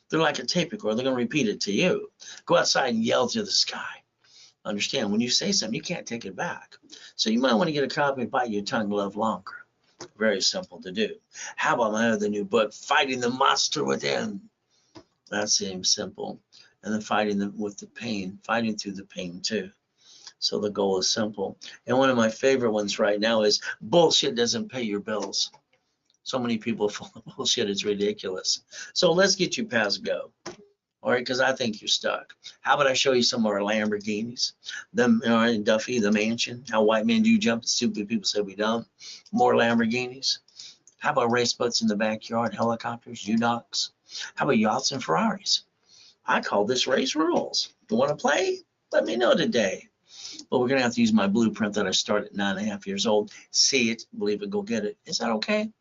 They're like a tape recorder. They're going to repeat it to you. Go outside and yell to the sky. Understand, when you say something, you can't take it back. So you might want to get a copy of Bite Your Tongue, Love Longer. Very simple to do. How about my other new book, Fighting the Monster Within? That seems simple. And then fighting with the pain, fighting through the pain too. So the goal is simple. And one of my favorite ones right now is bullshit doesn't pay your bills. So many people full of bullshit, it's ridiculous. So let's get you past go. All right, because I think you're stuck. How about I show you some of our Lamborghinis? Them, in Duffy, the mansion, how white men do jump, stupid people say we don't. More Lamborghinis. How about race boats in the backyard, helicopters, U-Docks? How about yachts and Ferraris? I call this race rules. You want to play? Let me know today. But we're going to have to use my blueprint that I started at 9.5 years old. See it, believe it, go get it. Is that okay?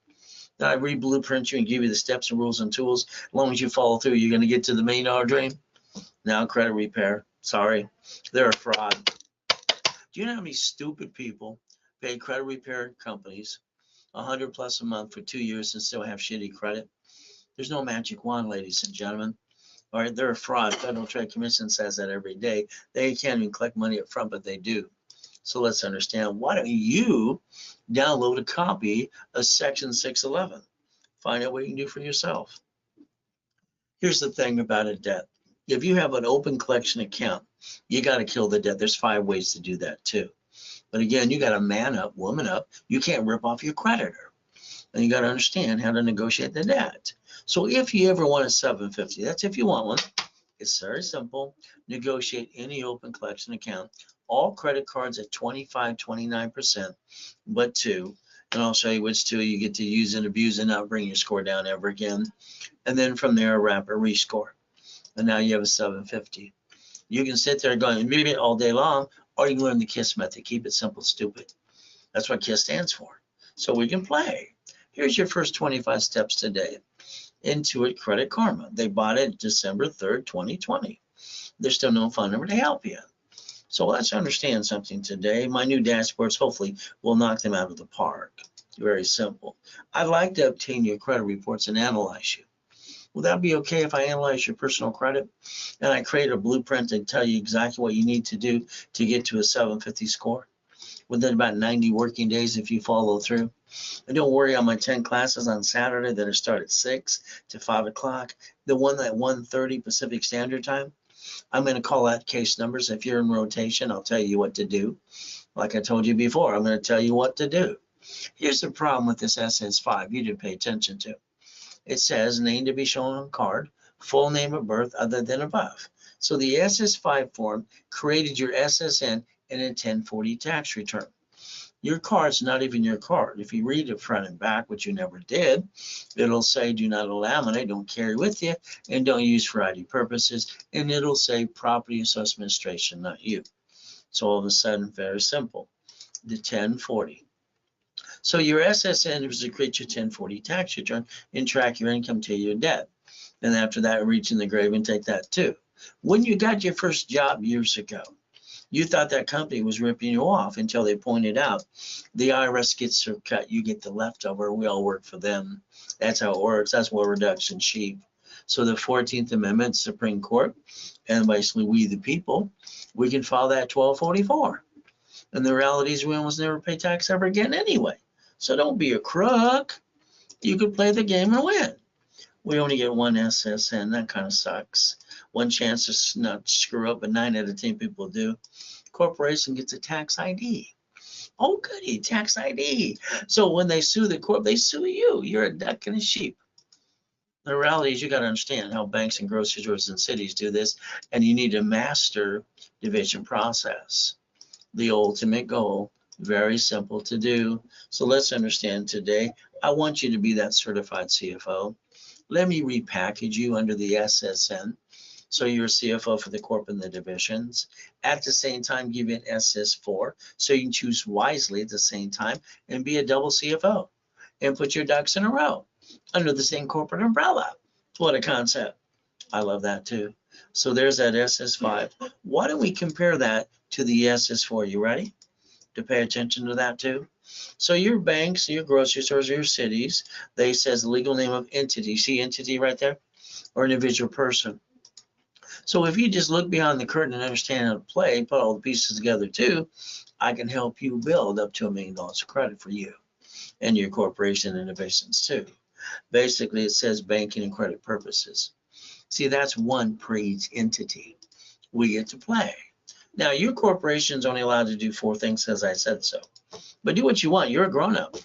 Then I re-blueprint you and give you the steps and rules and tools. As long as you follow through, you're going to get to the $1 million dream. Now credit repair. Sorry, they're a fraud. Do you know how many stupid people pay credit repair companies $100+ a month for 2 years and still have shitty credit? There's no magic wand, ladies and gentlemen. All right, they're a fraud. Federal Trade Commission says that every day. They can't even collect money up front, but they do. So let's understand. Why don't you download a copy of Section 611? Find out what you can do for yourself. Here's the thing about a debt. If you have an open collection account, you got to kill the debt. There's 5 ways to do that too. But again, you got to man up, woman up. You can't rip off your creditor. And you got to understand how to negotiate the debt. So if you ever want a 750, that's if you want one. It's very simple. Negotiate any open collection account. All credit cards at 25, 29%, but 2. And I'll show you which 2 you get to use and abuse and not bring your score down ever again. And then from there, a rapid rescore. And now you have a 750. You can sit there going maybe all day long, or you can learn the KISS method. Keep it simple, stupid. That's what KISS stands for. So we can play. Here's your first 25 steps today. Intuit Credit Karma. They bought it December 3rd, 2020. There's still no phone number to help you. So let's understand something today. My new dashboards hopefully will knock them out of the park. Very simple. I'd like to obtain your credit reports and analyze you. Will that be okay if I analyze your personal credit and I create a blueprint and tell you exactly what you need to do to get to a 750 score within about 90 working days if you follow through? And don't worry, on my 10 classes on Saturday that start at 6 to 5 o'clock, the one at 1:30 Pacific Standard Time, I'm going to call out case numbers. If you're in rotation, I'll tell you what to do. Like I told you before, I'm going to tell you what to do. Here's the problem with this SS5 you didn't pay attention to. It says name to be shown on card, full name of birth other than above. So the SS5 form created your SSN in a 1040 tax return. Your card's not even your card. If you read it front and back, which you never did, it'll say do not laminate, don't carry with you, and don't use for ID purposes, and it'll say Property Assessment Administration, not you. So all of a sudden, very simple, the 1040. So your SSN is to create your 1040 tax return and track your income to your debt. And after that, reach in the grave and take that too. When you got your first job years ago, you thought that company was ripping you off until they pointed out the IRS gets their cut, you get the leftover, we all work for them. That's how it works. That's what reduction cheap. So the 14th Amendment, Supreme Court, and basically we the people, we can file that 1244. And the reality is we almost never pay tax ever again anyway. So don't be a crook. You could play the game and win. We only get one SSN. That kind of sucks. One chance to not screw up, but 9 out of 10 people do. Corporation gets a tax ID. Oh, goody, tax ID. So when they sue the corp, they sue you. You're a duck and a sheep. The reality is you got to understand how banks and grocery stores and cities do this, and you need to master division process. The ultimate goal, very simple to do. So let's understand today. I want you to be that certified CFO. Let me repackage you under the SSN. So you're a CFO for the corp and the divisions. At the same time, give you an SS4 so you can choose wisely at the same time and be a double CFO and put your ducks in a row under the same corporate umbrella. What a concept. I love that too. So there's that SS5. Why don't we compare that to the SS4? You ready to pay attention to that too? So your banks, your grocery stores, your cities, they says legal name of entity. See entity right there? Or individual person. So if you just look beyond the curtain and understand how to play, put all the pieces together too, I can help you build up to $1 million of credit for you and your corporation and divisions too. Basically, it says banking and credit purposes. See, that's one per each entity we get to play. Now, your corporation's only allowed to do 4 things because I said so. But do what you want. You're a grown-up.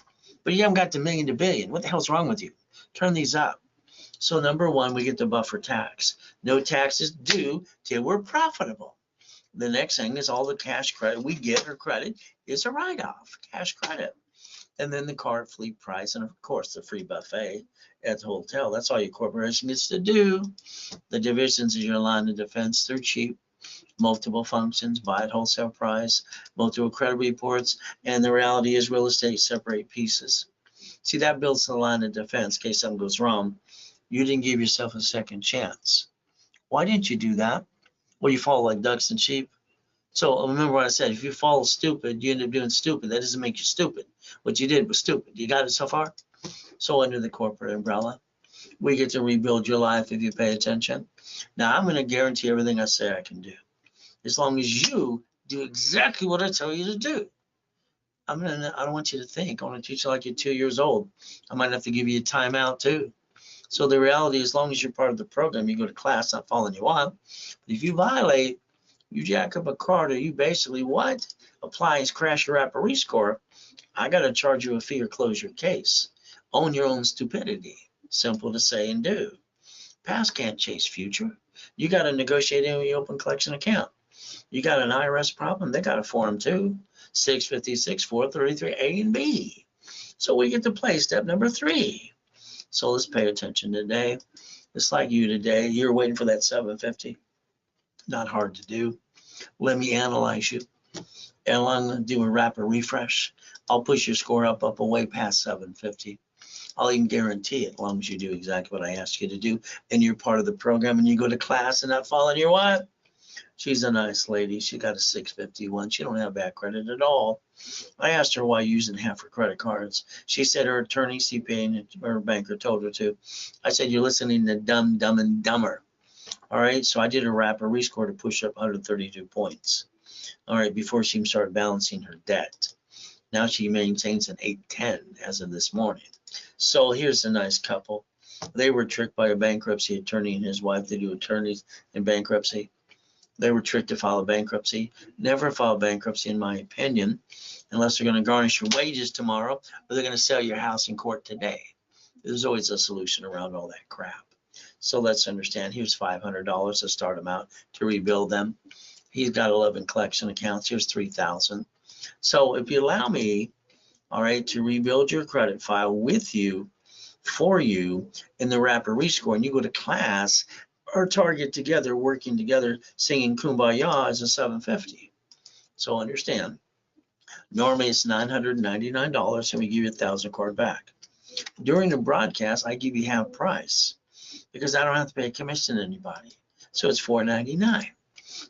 But you haven't got the million to billion. What the hell's wrong with you? Turn these up. So number 1, we get the buffer tax. No taxes due till we're profitable. The next thing is all the cash credit we get or credit is a write-off, cash credit. And then the car fleet price, and of course the free buffet at the hotel. That's all your corporation gets to do. The divisions is your line of defense. They're cheap. Multiple functions, buy at wholesale price, multiple credit reports, and the reality is real estate separate pieces. See, that builds the line of defense in case something goes wrong. You didn't give yourself a second chance. Why didn't you do that? Well, you follow like ducks and sheep. So remember what I said, if you follow stupid, you end up doing stupid. That doesn't make you stupid. What you did was stupid. You got it so far? So under the corporate umbrella, we get to rebuild your life if you pay attention. Now, I'm going to guarantee everything I say I can do. As long as you do exactly what I tell you to do. I don't want you to think. I want to teach you like you're 2 years old. I might have to give you a timeout too. So the reality, as long as you're part of the program, you go to class, not following you on. But if you violate, you jack up a card, or you basically what? Applies, crash your app or rescore, I got to charge you a fee or close your case. Own your own stupidity. Simple to say and do. Past can't chase future. You got to negotiate in when you open collection account. You got an IRS problem, they got a form too. 656, 433, A and B. So we get to play step number 3. So let's pay attention today. It's like you today. You're waiting for that 750. Not hard to do. Let me analyze you. And I'm going to do a rapid refresh. I'll push your score up way past 750. I'll even guarantee it, as long as you do exactly what I asked you to do, and you're part of the program, and you go to class and not following your what? She's a nice lady. She got a 651. She don't have bad credit at all. I asked her why using half her credit cards. She said her attorney, CPA, and her banker told her to. I said, you're listening to Dumb, Dumb, and Dumber. All right, so I did a rapid rescore to push up 132 points. All right, before she started balancing her debt. Now she maintains an 810 as of this morning. So here's a nice couple. They were tricked by a bankruptcy attorney and his wife. They do attorneys in bankruptcy. They were tricked to file a bankruptcy. Never file bankruptcy, in my opinion, unless they're going to garnish your wages tomorrow, or they're going to sell your house in court today. There's always a solution around all that crap. So let's understand. Here's $500 to start them out to rebuild them. He's got 11 collection accounts. Here's 3,000. So if you allow me, all right, to rebuild your credit file with you, for you, in the rapid rescore, and you go to class or Target together, working together, singing Kumbaya, is a 750. So understand, normally it's $999, and we give you 1,000 card back. During the broadcast, I give you half price because I don't have to pay a commission to anybody. So it's $499,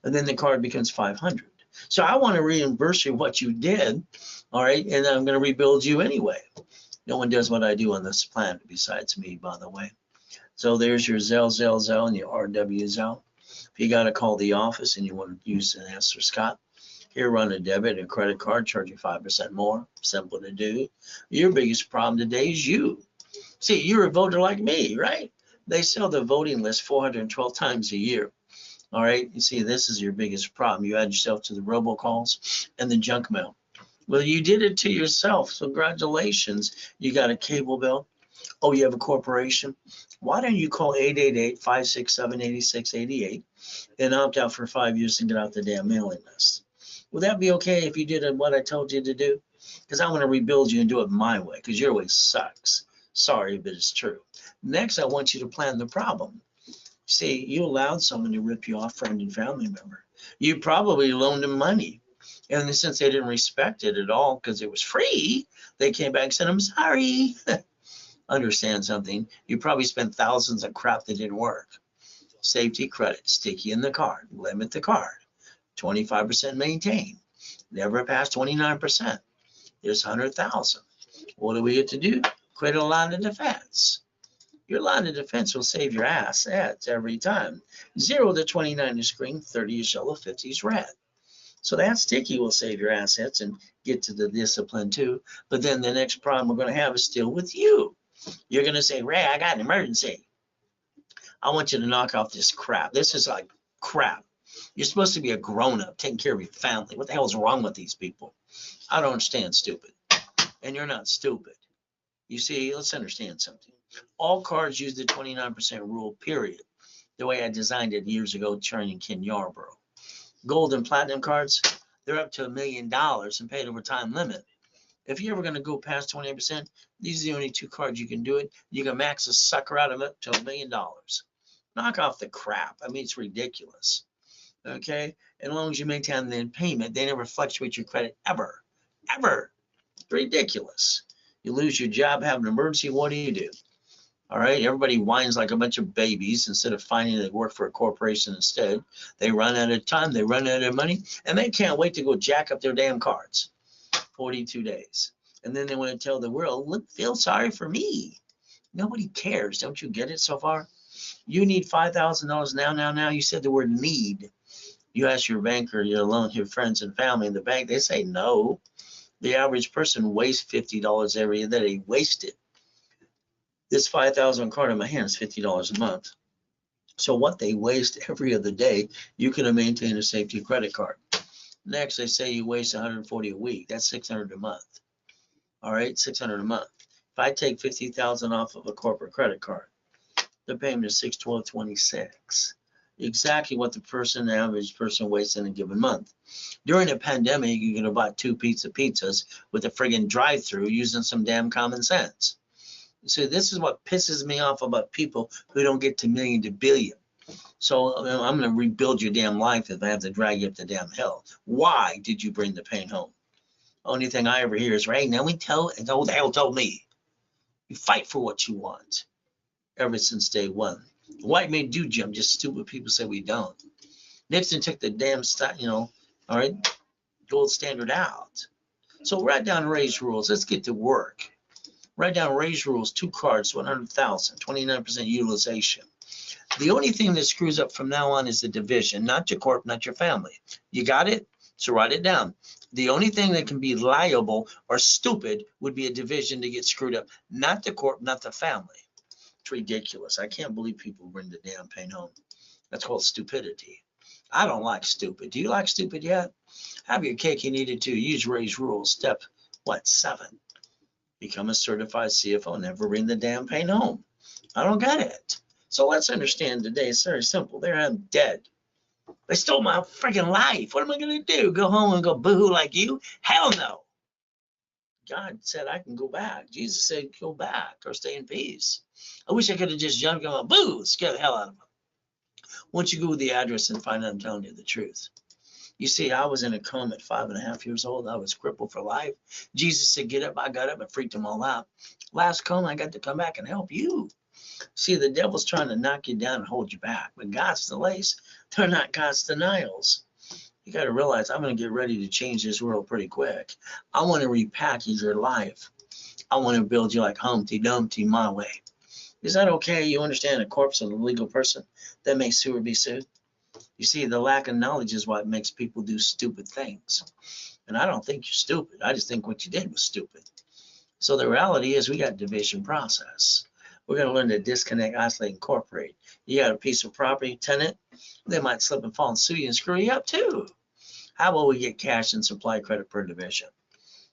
and then the card becomes $500. So I want to reimburse you what you did, all right, and I'm going to rebuild you anyway. No one does what I do on this planet besides me, by the way. So there's your Zelle, and your RW Zelle. If you got to call the office and you want to use an Esther Scott, here, run a debit and credit card, charge you 5% more. Simple to do. Your biggest problem today is you. See, you're a voter like me, right? They sell the voting list 412 times a year. All right, you see, this is your biggest problem. You add yourself to the robocalls and the junk mail. Well, you did it to yourself. So congratulations. You got a cable bill. Oh, you have a corporation. Why don't you call 888-567-8688 and opt out for 5 years and get out the damn mailing list? Would that be okay if you did what I told you to do? Because I want to rebuild you and do it my way, because your way sucks. Sorry, but it's true. Next, I want you to plan the problem. See, you allowed someone to rip you off, friend and family member. You probably loaned them money. And since they didn't respect it at all because it was free, they came back and said, I'm sorry. Understand something. You probably spent thousands of crap that didn't work. Safety credit, sticky in the card, limit the card, 25% maintain, never past 29%. There's 100,000. What do we get to do? Create a line of defense. Your line of defense will save your assets every time. 0 to 29 is green, 30 is yellow, 50 is red. So that sticky will save your assets and get to the discipline too. But then the next problem we're going to have is still with you. You're going to say, Ray, I got an emergency. I want you to knock off this crap. This is like crap. You're supposed to be a grown-up, taking care of your family. What the hell is wrong with these people? I don't understand, stupid. And you're not stupid. You see, let's understand something. All cards use the 29% rule, period. The way I designed it years ago, training Ken Yarborough. Gold and platinum cards, they're up to $1 million and paid over time limit. If you're ever going to go past 28%, these are the only 2 cards you can do it. You can max a sucker out of it to $1 million. Knock off the crap. I mean, it's ridiculous. Okay? And as long as you maintain the payment, they never fluctuate your credit ever. Ever. It's ridiculous. You lose your job, have an emergency, what do? All right, everybody whines like a bunch of babies instead of finding they work for a corporation instead. They run out of time, they run out of money, and they can't wait to go jack up their damn cards. 42 days. And then they want to tell the world, look, feel sorry for me. Nobody cares. Don't you get it so far? You need $5,000 now. You said the word need. You ask your banker, your loan, your friends and family in the bank, they say no. The average person wastes $50 every day. They waste it. This 5,000 card in my hand is $50 a month. So what they waste every other day, you can maintain a safety credit card. Next, they say you waste 140 a week. That's 600 a month. All right, 600 a month. If I take 50,000 off of a corporate credit card, the payment is $612.26. Exactly what the average person wastes in a given month. During a pandemic, you could have bought 2 pizzas with a friggin' drive-through using some damn common sense. So this is what pisses me off about people who don't get to million to billion. So I'm going to rebuild your damn life if I have to drag you up the damn hill. Why did you bring the pain home? Only thing I ever hear is, right, now we tell, and old hell told me, you fight for what you want ever since day one. White men do, Jim, just stupid people say we don't. Nixon took the damn, all right, gold standard out. So write down Ray's rules. Let's get to work. Write down Ray's rules, 2 cards, 100,000, 29% utilization. The only thing that screws up from now on is the division, not your corp, not your family. You got it? So write it down. The only thing that can be liable or stupid would be a division to get screwed up, not the corp, not the family. It's ridiculous. I can't believe people bring the damn pain home. That's called stupidity. I don't like stupid. Do you like stupid yet? Have your cake and eat it too. Use Ray's rules. Step, 7? Become a certified CFO. Never bring the damn pain home. I don't get it. So let's understand today. It's very simple. I'm dead. They stole my freaking life. What am I going to do? Go home and go boohoo like you? Hell no. God said I can go back. Jesus said go back or stay in peace. I wish I could have just jumped on, boo, scare the hell out of them. Once you Google the address and find out I'm telling you the truth. You see, I was in a coma at 5.5 years old. I was crippled for life. Jesus said, get up. I got up and freaked them all out. Last coma, I got to come back and help you. See, the devil's trying to knock you down and hold you back. But God's delays, they're not God's denials. You got to realize I'm going to get ready to change this world pretty quick. I want to repackage your life. I want to build you like Humpty Dumpty my way. Is that okay? You understand a corpse of a legal person that may sue or be sued? You see, the lack of knowledge is what makes people do stupid things. And I don't think you're stupid. I just think what you did was stupid. So the reality is we got division process. We're going to learn to disconnect, isolate, incorporate. You got a piece of property, tenant, they might slip and fall and sue you and screw you up too. How about we get cash and supply credit per division?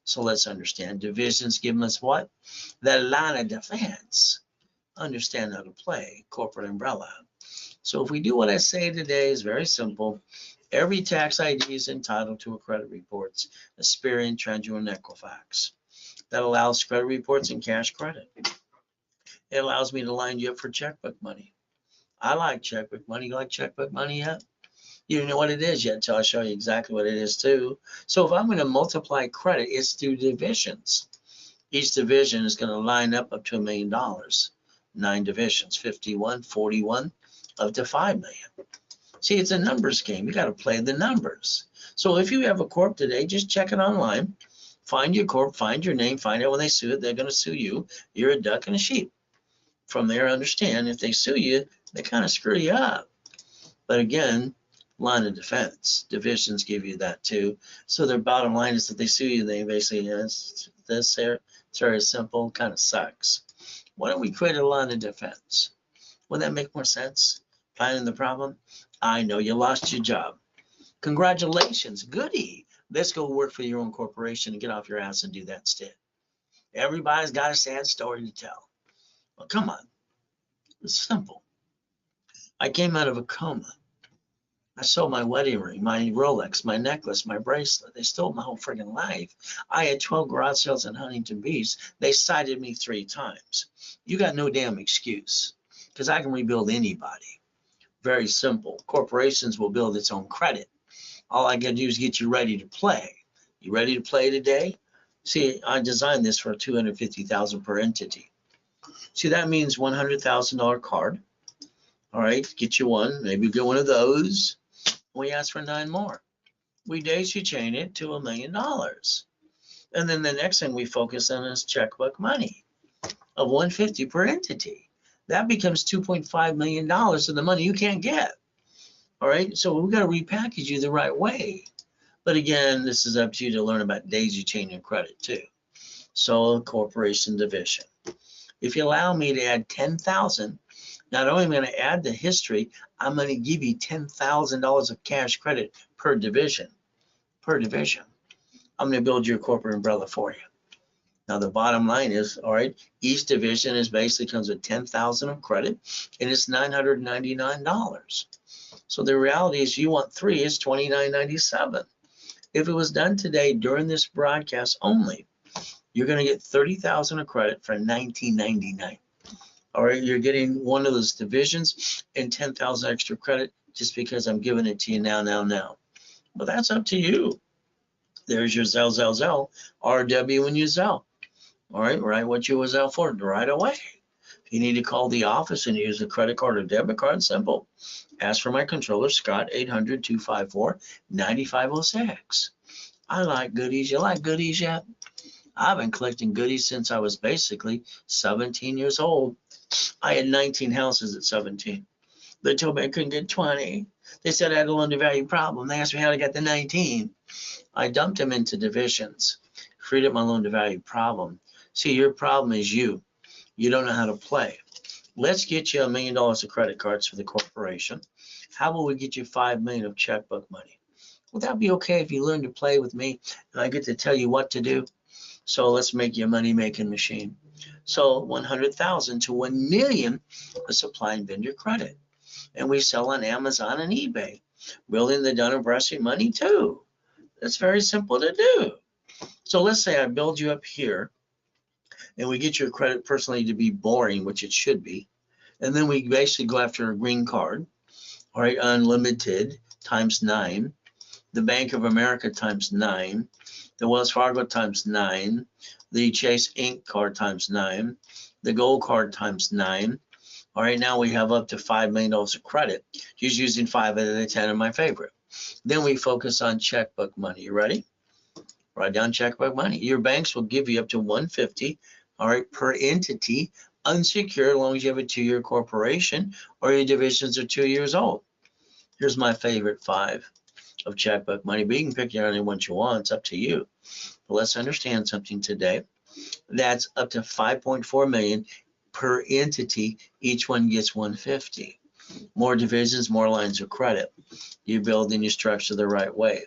So let's understand. Divisions give us what? The line of defense. Understand how to play corporate umbrella. So if we do what I say today, is very simple. Every tax ID is entitled to a credit reports, Experian, TransUnion, and Equifax. That allows credit reports and cash credit. It allows me to line you up for checkbook money. I like checkbook money. You like checkbook money yet? You don't know what it is yet until I show you exactly what it is too. So if I'm going to multiply credit, it's through divisions. Each division is going to line up to $1 million. 9 divisions, 51, 41, up to 5 million. See, it's a numbers game. You got to play the numbers. So if you have a corp today, just check it online. Find your corp, find your name, find out when they sue it. They're going to sue you. You're a duck and a sheep. From there, understand if they sue you, they kind of screw you up. But again, line of defense. Divisions give you that too. So their bottom line is that they sue you, they basically, it's very simple, kind of sucks. Why don't we create a line of defense? Would that make more sense? Finding the problem? I know you lost your job. Congratulations, goody. Let's go work for your own corporation and get off your ass and do that instead. Everybody's got a sad story to tell. Well, come on. It's simple. I came out of a coma. I sold my wedding ring, my Rolex, my necklace, my bracelet. They stole my whole friggin' life. I had 12 garage sales in Huntington Beach. They cited me 3 times. You got no damn excuse because I can rebuild anybody. Very simple. Corporations will build its own credit. All I got to do is get you ready to play. You ready to play today? See, I designed this for $250,000 per entity. See, that means $100,000 card. All right, get you one. Maybe get one of those. We ask for 9 more. We daisy chain it to $1 million. And then the next thing we focus on is checkbook money of $150 per entity. That becomes $2.5 million of the money you can't get. All right, so we've got to repackage you the right way. But again, this is up to you to learn about daisy chaining credit too. So corporation division. If you allow me to add 10,000, not only am I going to add the history, I'm going to give you $10,000 of cash credit per division. Per division. I'm going to build your corporate umbrella for you. Now the bottom line is, all right, each division is basically comes with $10,000 of credit, and it's $999. So the reality is, you want 3 is $29.97. If it was done today during this broadcast only, you're going to get $30,000 of credit for $19.99. All right, you're getting one of those divisions and 10,000 extra credit just because I'm giving it to you now. But that's up to you. There's your Zelle, RW when you Zelle. All right, write what you was out for right away. If you need to call the office and use a credit card or debit card, simple. Ask for my controller, Scott, 800-254-9506. I like goodies. You like goodies yet? I've been collecting goodies since I was basically 17 years old. I had 19 houses at 17. They told me I couldn't get 20. They said I had a loan to value problem. They asked me how to get the 19. I dumped them into divisions, freed up my loan to value problem. See, your problem is you. You don't know how to play. Let's get you $1 million of credit cards for the corporation. How about we get you $5 million of checkbook money? Would that be okay if you learn to play with me and I get to tell you what to do? So let's make you a money-making machine. So 100,000 to 1 million of supply and vendor credit. And we sell on Amazon and eBay, building the Dun & Bradstreet money too. That's very simple to do. So let's say I build you up here and we get your credit personally to be boring, which it should be. And then we basically go after a green card, all right, unlimited times 9, the Bank of America times 9, the Wells Fargo times 9, the Chase Inc. card times 9, the Gold card times 9. All right, now we have up to $5 million of credit. Just using 5 out of the 10 in my favorite. Then we focus on checkbook money. You ready? Write down checkbook money. Your banks will give you up to $150, all right, per entity, unsecured, as long as you have a 2-year corporation or your divisions are 2 years old. Here's my favorite 5 of checkbook money, but you can pick any one you want. It's up to you. But let's understand something today. That's up to 5.4 million per entity. Each one gets 150. More divisions, more lines of credit. You build and you structure the right way.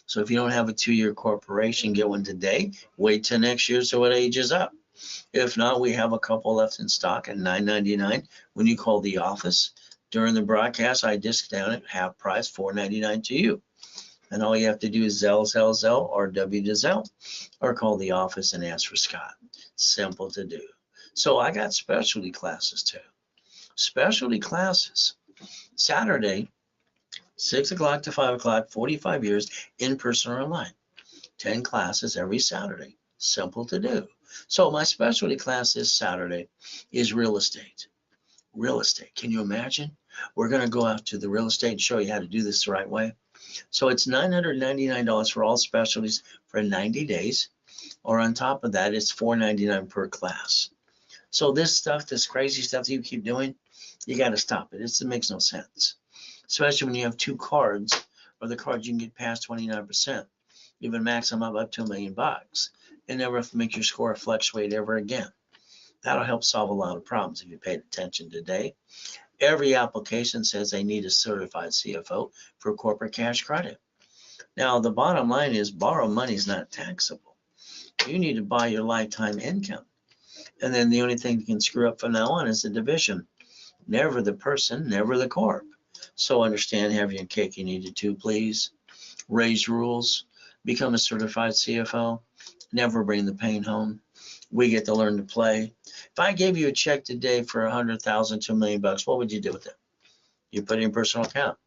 So if you don't have a 2-year corporation, get one today. Wait till next year so it ages up. If not, we have a couple left in stock at $9.99 when you call the office. During the broadcast, I discount it half price, $4.99 to you. And all you have to do is Zelle, or W to Zelle, or call the office and ask for Scott. Simple to do. So I got specialty classes too. Specialty classes. Saturday, 6 o'clock to 5 o'clock, 45 years, in person or online. 10 classes every Saturday. Simple to do. So my specialty class this Saturday is real estate. Real estate. Can you imagine? We're going to go out to the real estate and show you how to do this the right way. So it's $999 for all specialties for 90 days. Or on top of that, it's $499 per class. So this stuff, this crazy stuff that you keep doing, you got to stop it. It makes no sense. Especially when you have 2 cards, or the cards you can get past 29%. Even max them up to $1 million. And never have to make your score fluctuate ever again. That'll help solve a lot of problems if you paid attention today. Every application says they need a certified CFO for corporate cash credit. Now, the bottom line is borrowed money is not taxable. You need to buy your lifetime income. And then the only thing you can screw up from now on is the division. Never the person, never the corp. So understand, have your cake and eat it too, please. Raise rules. Become a certified CFO. Never bring the pain home. We get to learn to play. If I gave you a check today for $100,000 to $1 million, what would you do with it? You put it in personal account.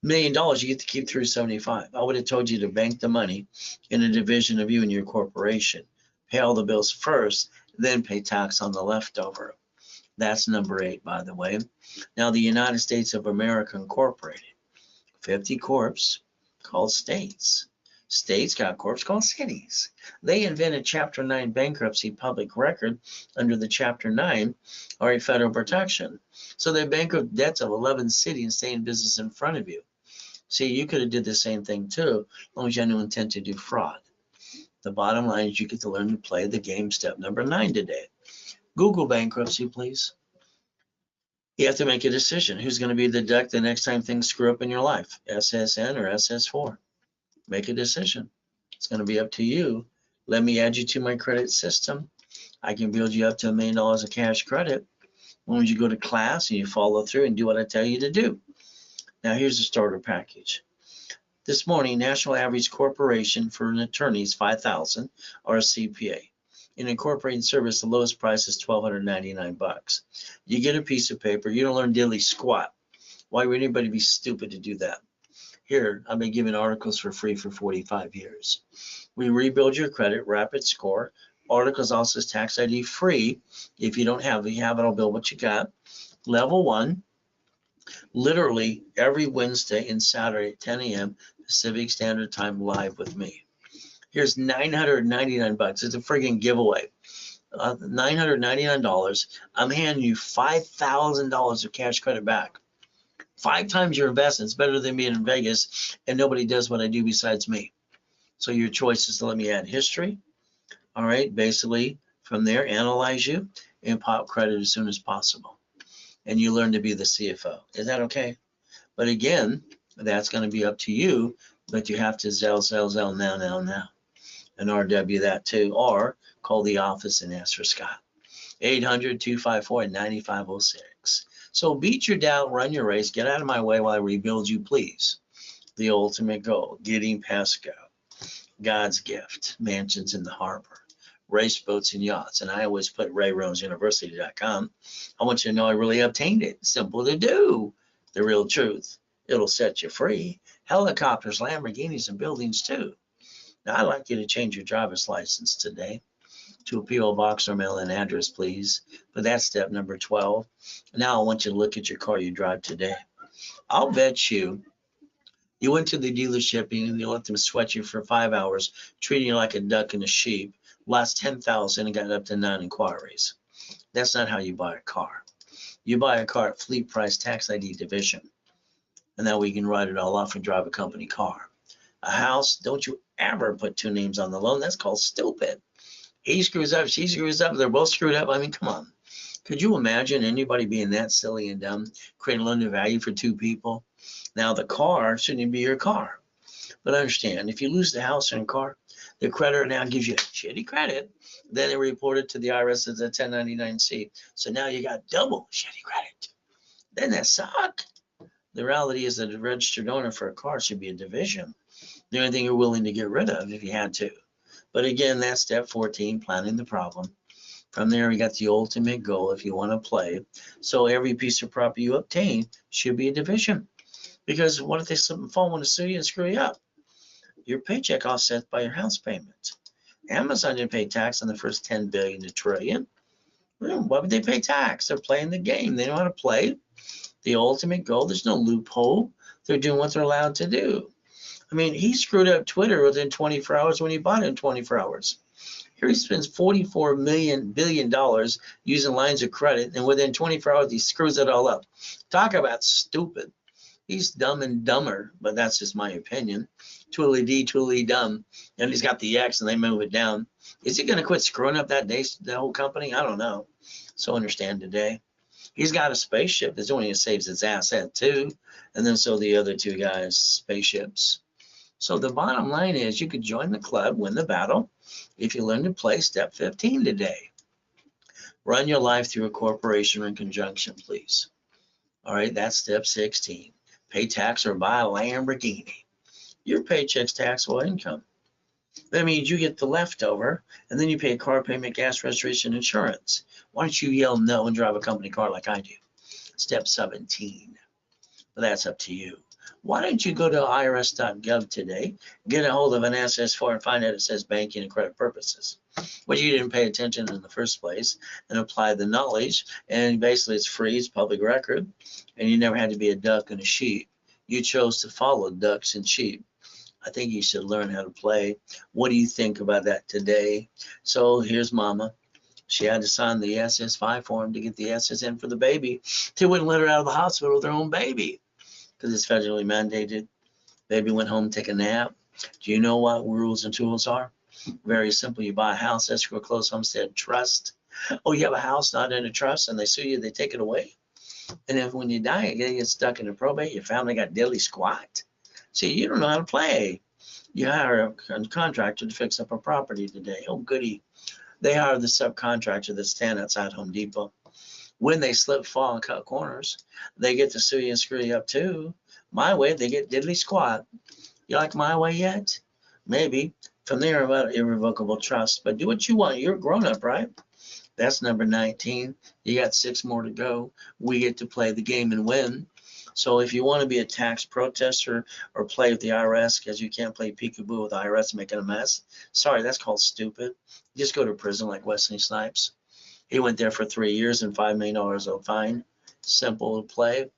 $1 million, you get to keep $375. I would have told you to bank the money in a division of you and your corporation. Pay all the bills first, then pay tax on the leftover. That's number 8, by the way. Now, the United States of America Incorporated, 50 corps called states. States got corps called cities. They invented Chapter 9 bankruptcy public record under the Chapter 9 or a federal protection. So they bankrupt debts of 11 cities and stay in business in front of you. See, you could have did the same thing too, as long as you had no intent to do fraud. The bottom line is you get to learn to play the game. Step number 9 today. Google bankruptcy, please. You have to make a decision. Who's going to be the duck the next time things screw up in your life? SSN or SS4? Make a decision. It's going to be up to you. Let me add you to my credit system. I can build you up to $1 million of cash credit as long as you go to class and you follow through and do what I tell you to do. Now here's the starter package. This morning, national average corporation for an attorney is $5,000 or a CPA. In incorporating service, the lowest price is $1,299. You get a piece of paper. You don't learn diddly squat. Why would anybody be stupid to do that? Here, I've been giving articles for free for 45 years. We rebuild your credit, rapid score. Articles also is tax ID free. If you don't have it, I'll build what you got. Level 1, literally every Wednesday and Saturday at 10 a.m. Pacific Standard Time live with me. Here's $999. It's a friggin' giveaway. $999. I'm handing you $5,000 of cash credit back. 5 times your investment. It's better than being in Vegas and nobody does what I do besides me. So your choice is to let me add history. All right, basically from there, analyze you and pop credit as soon as possible. And you learn to be the CFO. Is that okay? But again, that's going to be up to you, but you have to Zelle now. And RW that too, or call the office and ask for Scott. 800-254-9506. So beat your doubt, run your race, get out of my way while I rebuild you, please. The ultimate goal, getting past go. God's gift, mansions in the harbor, race boats and yachts. And I always put RayReynoldsUniversity.com. I want you to know I really obtained it. Simple to do. The real truth. It'll set you free. Helicopters, Lamborghinis, and buildings too. Now, I'd like you to change your driver's license today to a P.O. Box or mail-in address, please. But that's step number 12. Now I want you to look at your car you drive today. I'll bet you went to the dealership and you let them sweat you for 5 hours, treating you like a duck and a sheep, lost $10,000 and got up to 9 inquiries. That's not how you buy a car. You buy a car at Fleet Price Tax ID Division. And now we can write it all off and drive a company car. A house, don't you ever put 2 names on the loan. That's called stupid. He screws up, she screws up, they're both screwed up. I mean, come on. Could you imagine anybody being that silly and dumb, creating a loan of value for 2 people? Now the car shouldn't even be your car. But understand, if you lose the house and car, the creditor now gives you shitty credit. Then they report it to the IRS as a 1099-C. So now you got double shitty credit. Doesn't that suck? The reality is that a registered owner for a car should be a division. The only thing you're willing to get rid of if you had to. But again, that's step 14, planning the problem. From there, we got the ultimate goal if you want to play. So every piece of property you obtain should be a division. Because what if they slip and fall, want to sue you and screw you up? Your paycheck offset by your house payment. Amazon didn't pay tax on the first 10 billion to trillion. Why would they pay tax? They're playing the game. They know how to play. The ultimate goal, there's no loophole. They're doing what they're allowed to do. I mean, he screwed up Twitter within 24 hours when he bought it in 24 hours. Here he spends $44 billion using lines of credit, and within 24 hours, he screws it all up. Talk about stupid. He's dumb and dumber, but that's just my opinion. Tweedledee, tweedledee dumb. And he's got the X and they move it down. Is he going to quit screwing up the whole company? I don't know. So understand today. He's got a spaceship that's only saves its asset too. And then so the other 2 guys, spaceships. So the bottom line is you could join the club, win the battle, if you learn to play step 15 today. Run your life through a corporation or in conjunction, please. All right, that's step 16. Pay tax or buy a Lamborghini. Your paycheck's taxable income. That means you get the leftover, and then you pay car payment, gas, registration, insurance. Why don't you yell no and drive a company car like I do? Step 17. But that's up to you. Why don't you go to irs.gov today, get a hold of an SS4 and find out it says banking and credit purposes. Well, you didn't pay attention in the first place and apply the knowledge, and basically it's free, it's public record, and you never had to be a duck and a sheep. You chose to follow ducks and sheep. I think you should learn how to play. What do you think about that today? So here's Mama. She had to sign the SS5 form to get the SSN for the baby. They wouldn't let her out of the hospital with her own baby because it's federally mandated. Baby went home to take a nap. Do you know what rules and tools are? Very simple. You buy a house, escrow, close, homestead, trust. Oh, you have a house not in a trust and they sue you, they take it away. And then when you die, you get stuck in a probate, your family got diddly squat. See, you don't know how to play. You hire a contractor to fix up a property today. Oh, goody. They hire the subcontractor that stand outside Home Depot. When they slip, fall, and cut corners, they get to sue you and screw you up too. My way, they get diddly squat. You like my way yet? Maybe. From there, about irrevocable trust. But do what you want. You're a grown up, right? That's number 19. You got 6 more to go. We get to play the game and win. So if you want to be a tax protester or play with the IRS because you can't play peekaboo with the IRS making a mess, sorry, that's called stupid. Just go to prison like Wesley Snipes. He went there for 3 years and $5 million of fine. Simple to play.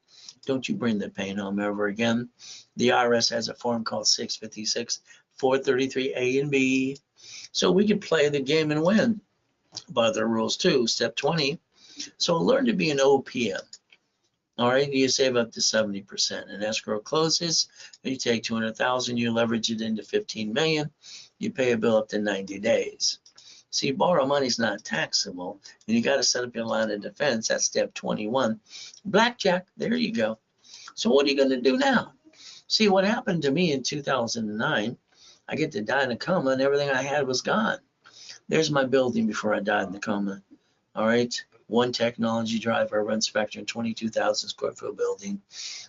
Don't you bring the pain home ever again. The IRS has a form called 656 433 A and B. So we can play the game and win by the rules too. Step 20. So learn to be an OPM. All right, you save up to 70%. And escrow closes, you take 200,000, you leverage it into 15 million, you pay a bill up to 90 days. See, borrow money is not taxable, and you got to set up your line of defense. That's step 21. Blackjack, there you go. So what are you going to do now? See, what happened to me in 2009, I get to die in a coma, and everything I had was gone. There's my building before I died in the coma. All right. One Technology Drive, Urban Spectrum, 22,000 square foot building,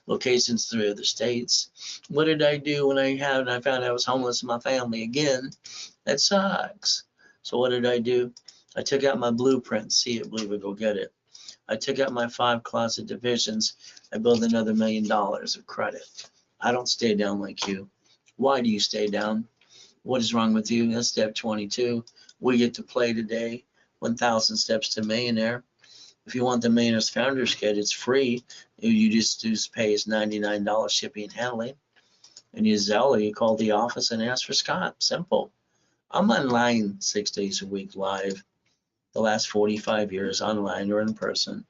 locations 3 other states. What did I do when I found I was homeless in my family again? That sucks. So what did I do? I took out my blueprint, see it, believe it, go get it. I took out my 5 closet divisions. I built another $1 million of credit. I don't stay down like you. Why do you stay down? What is wrong with you? That's step 22. We get to play today. 1,000 steps to millionaire. If you want the Millionaire's Founders Kit, it's free. You just pay is $99 shipping and handling. And you Zelle, you call the office and ask for Scott. Simple. I'm online 6 days a week live. The last 45 years online or in person.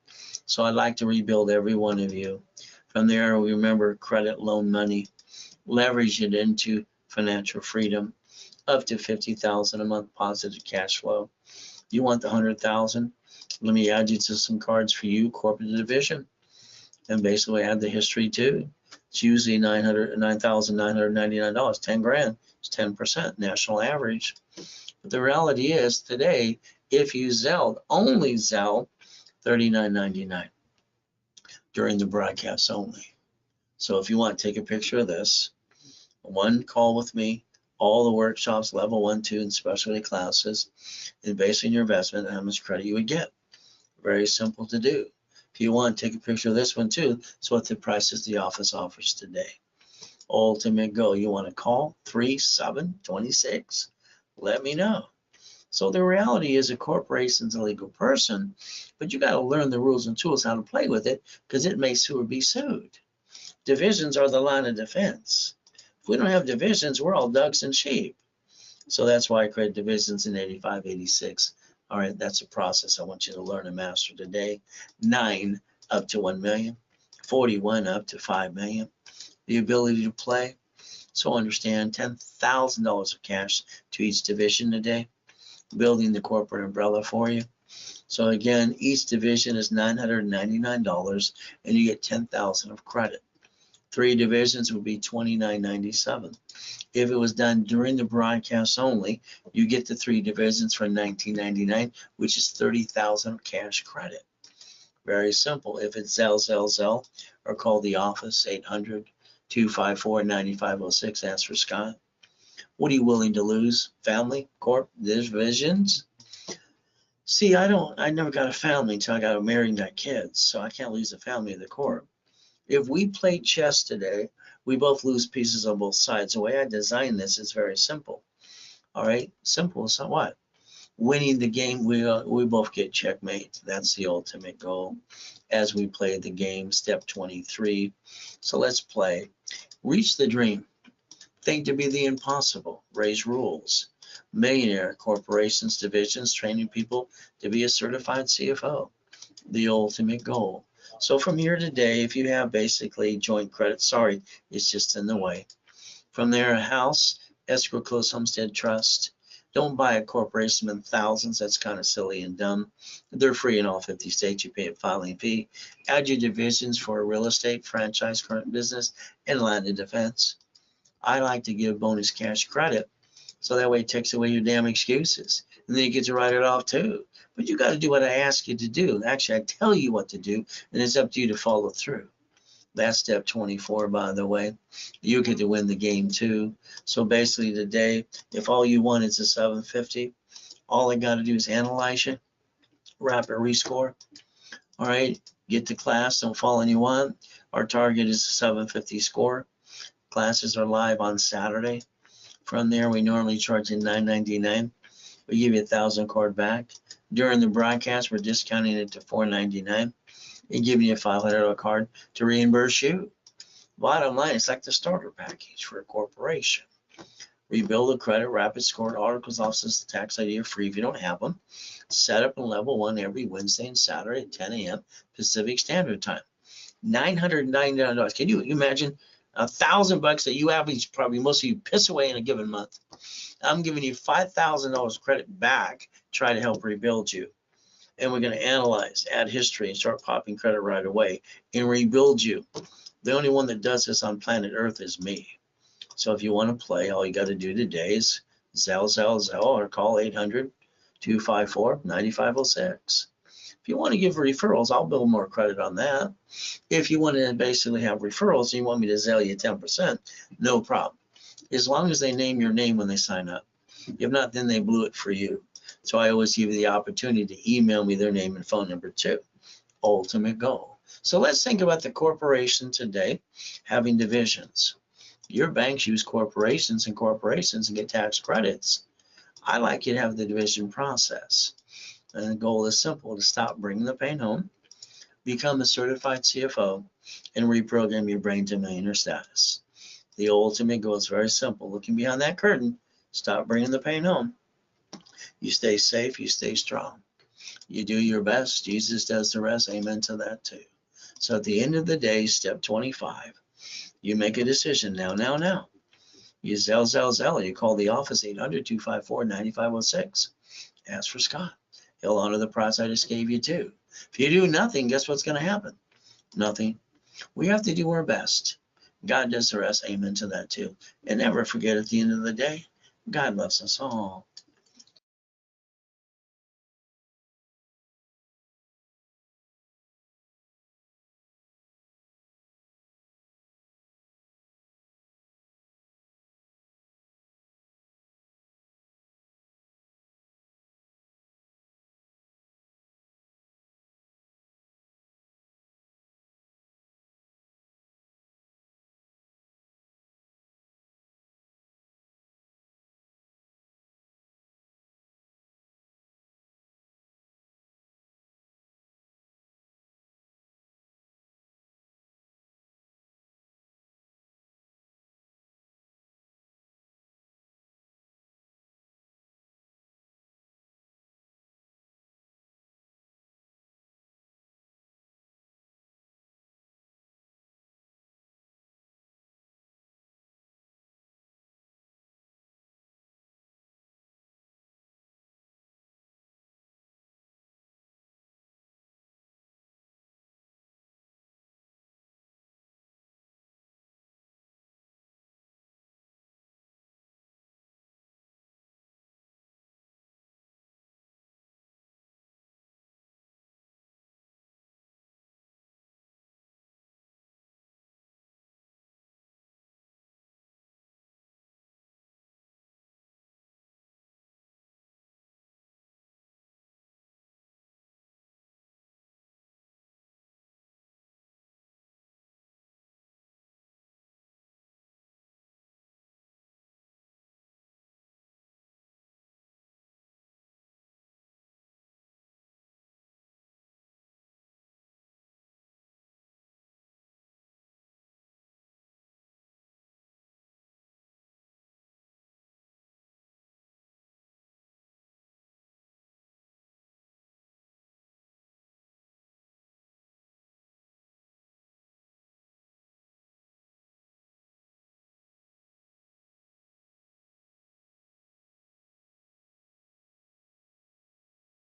So I'd like to rebuild every one of you. From there, we remember credit, loan money. Leverage it into financial freedom. Up to 50,000 a month positive cash flow. You want the 100,000? Let me add you to some cards for you, corporate division, and basically add the history too. It's usually $9,999, 10 grand. It's 10% national average. But the reality is today, if you Zelle, only Zelle, $39.99 during the broadcast only. So if you want to take a picture of this, one call with me, all the workshops, level 1, 2, and specialty classes, and based on your investment, how much credit you would get. Very simple to do. If you want, take a picture of this one too. It's what the prices the office offers today. Ultimate goal. You want to call 3726? Let me know. So the reality is a corporation's a legal person, but you got to learn the rules and tools how to play with it because it may sue or be sued. Divisions are the line of defense. If we don't have divisions, we're all ducks and sheep. So that's why I created divisions in 85, 86. All right, that's a process I want you to learn and master today. 9 up to 1 million, 41 up to 5 million. The ability to play. So understand $10,000 of cash to each division today. Building the corporate umbrella for you. So again, each division is $999 and you get $10,000 of credit. 3 divisions would be $29.97. If it was done during the broadcast only, you get the 3 divisions for $19.99, which is $30,000 of cash credit. Very simple. If it's Zelle, or call the office 800-254-9506. Ask for Scott. What are you willing to lose? Family, corp, divisions? See, I never got a family until I got married and got kids, so I can't lose the family of the corp. If we play chess today, we both lose pieces on both sides. The way I designed this is very simple. All right, simple. So what? Winning the game, we both get checkmate. That's the ultimate goal as we play the game. Step 23. So let's play. Reach the dream. Think to be the impossible. Raise rules. Millionaire corporations, divisions, training people to be a certified CFO. The ultimate goal. So from here today, if you have basically joint credit, sorry, it's just in the way. From there, a house, escrow, closed homestead trust. Don't buy a corporation in thousands. That's kind of silly and dumb. They're free in all 50 states. You pay a filing fee. Add your divisions for a real estate, franchise, current business, and line of defense. I like to give bonus cash credit. So that way it takes away your damn excuses. And then you get to write it off too. But you got to do what I ask you to do. Actually, I tell you what to do, and it's up to you to follow through. That's step 24, by the way. You get to win the game too. So basically today, if all you want is a 750, all I got to do is analyze you, rapid rescore. All right, get to class, don't fall anyone. Our target is a 750 score. Classes are live on Saturday. From there, we normally charge you $9.99. We give you 1,000 card back. During the broadcast, we're discounting it to $4.99 and giving you a $500 card to reimburse you. Bottom line, it's like the starter package for a corporation. Rebuild a credit, rapid score, articles, offices, tax ID are free if you don't have them. Set up in level 1 every Wednesday and Saturday at 10 a.m. Pacific Standard Time. $999. Can you imagine $1,000 that you average, probably most of you piss away in a given month? I'm giving you $5,000 credit back, try to help rebuild you. And we're going to analyze, add history, and start popping credit right away and rebuild you. The only one that does this on planet Earth is me. So if you want to play, all you got to do today is Zelle, or call 800-254-9506. If you want to give referrals, I'll build more credit on that. If you want to basically have referrals, you want me to Zelle you 10%, no problem. As long as they name your name when they sign up. If not, then they blew it for you. So I always give you the opportunity to email me their name and phone number too. Ultimate goal. So let's think about the corporation today having divisions. Your banks use corporations and get tax credits. I like you to have the division process. And the goal is simple, to stop bringing the pain home, become a certified CFO, and reprogram your brain to millionaire status. The ultimate goal is very simple. Looking behind that curtain, stop bringing the pain home. You stay safe, you stay strong. You do your best, Jesus does the rest. Amen to that too. So at the end of the day, step 25, you make a decision now. You Zelle. You call the office 800-254-9506. Ask for Scott. He'll honor the price I just gave you too. If you do nothing, guess what's going to happen? Nothing. We have to do our best. God does the rest. Amen to that too. And never forget, at the end of the day, God loves us all.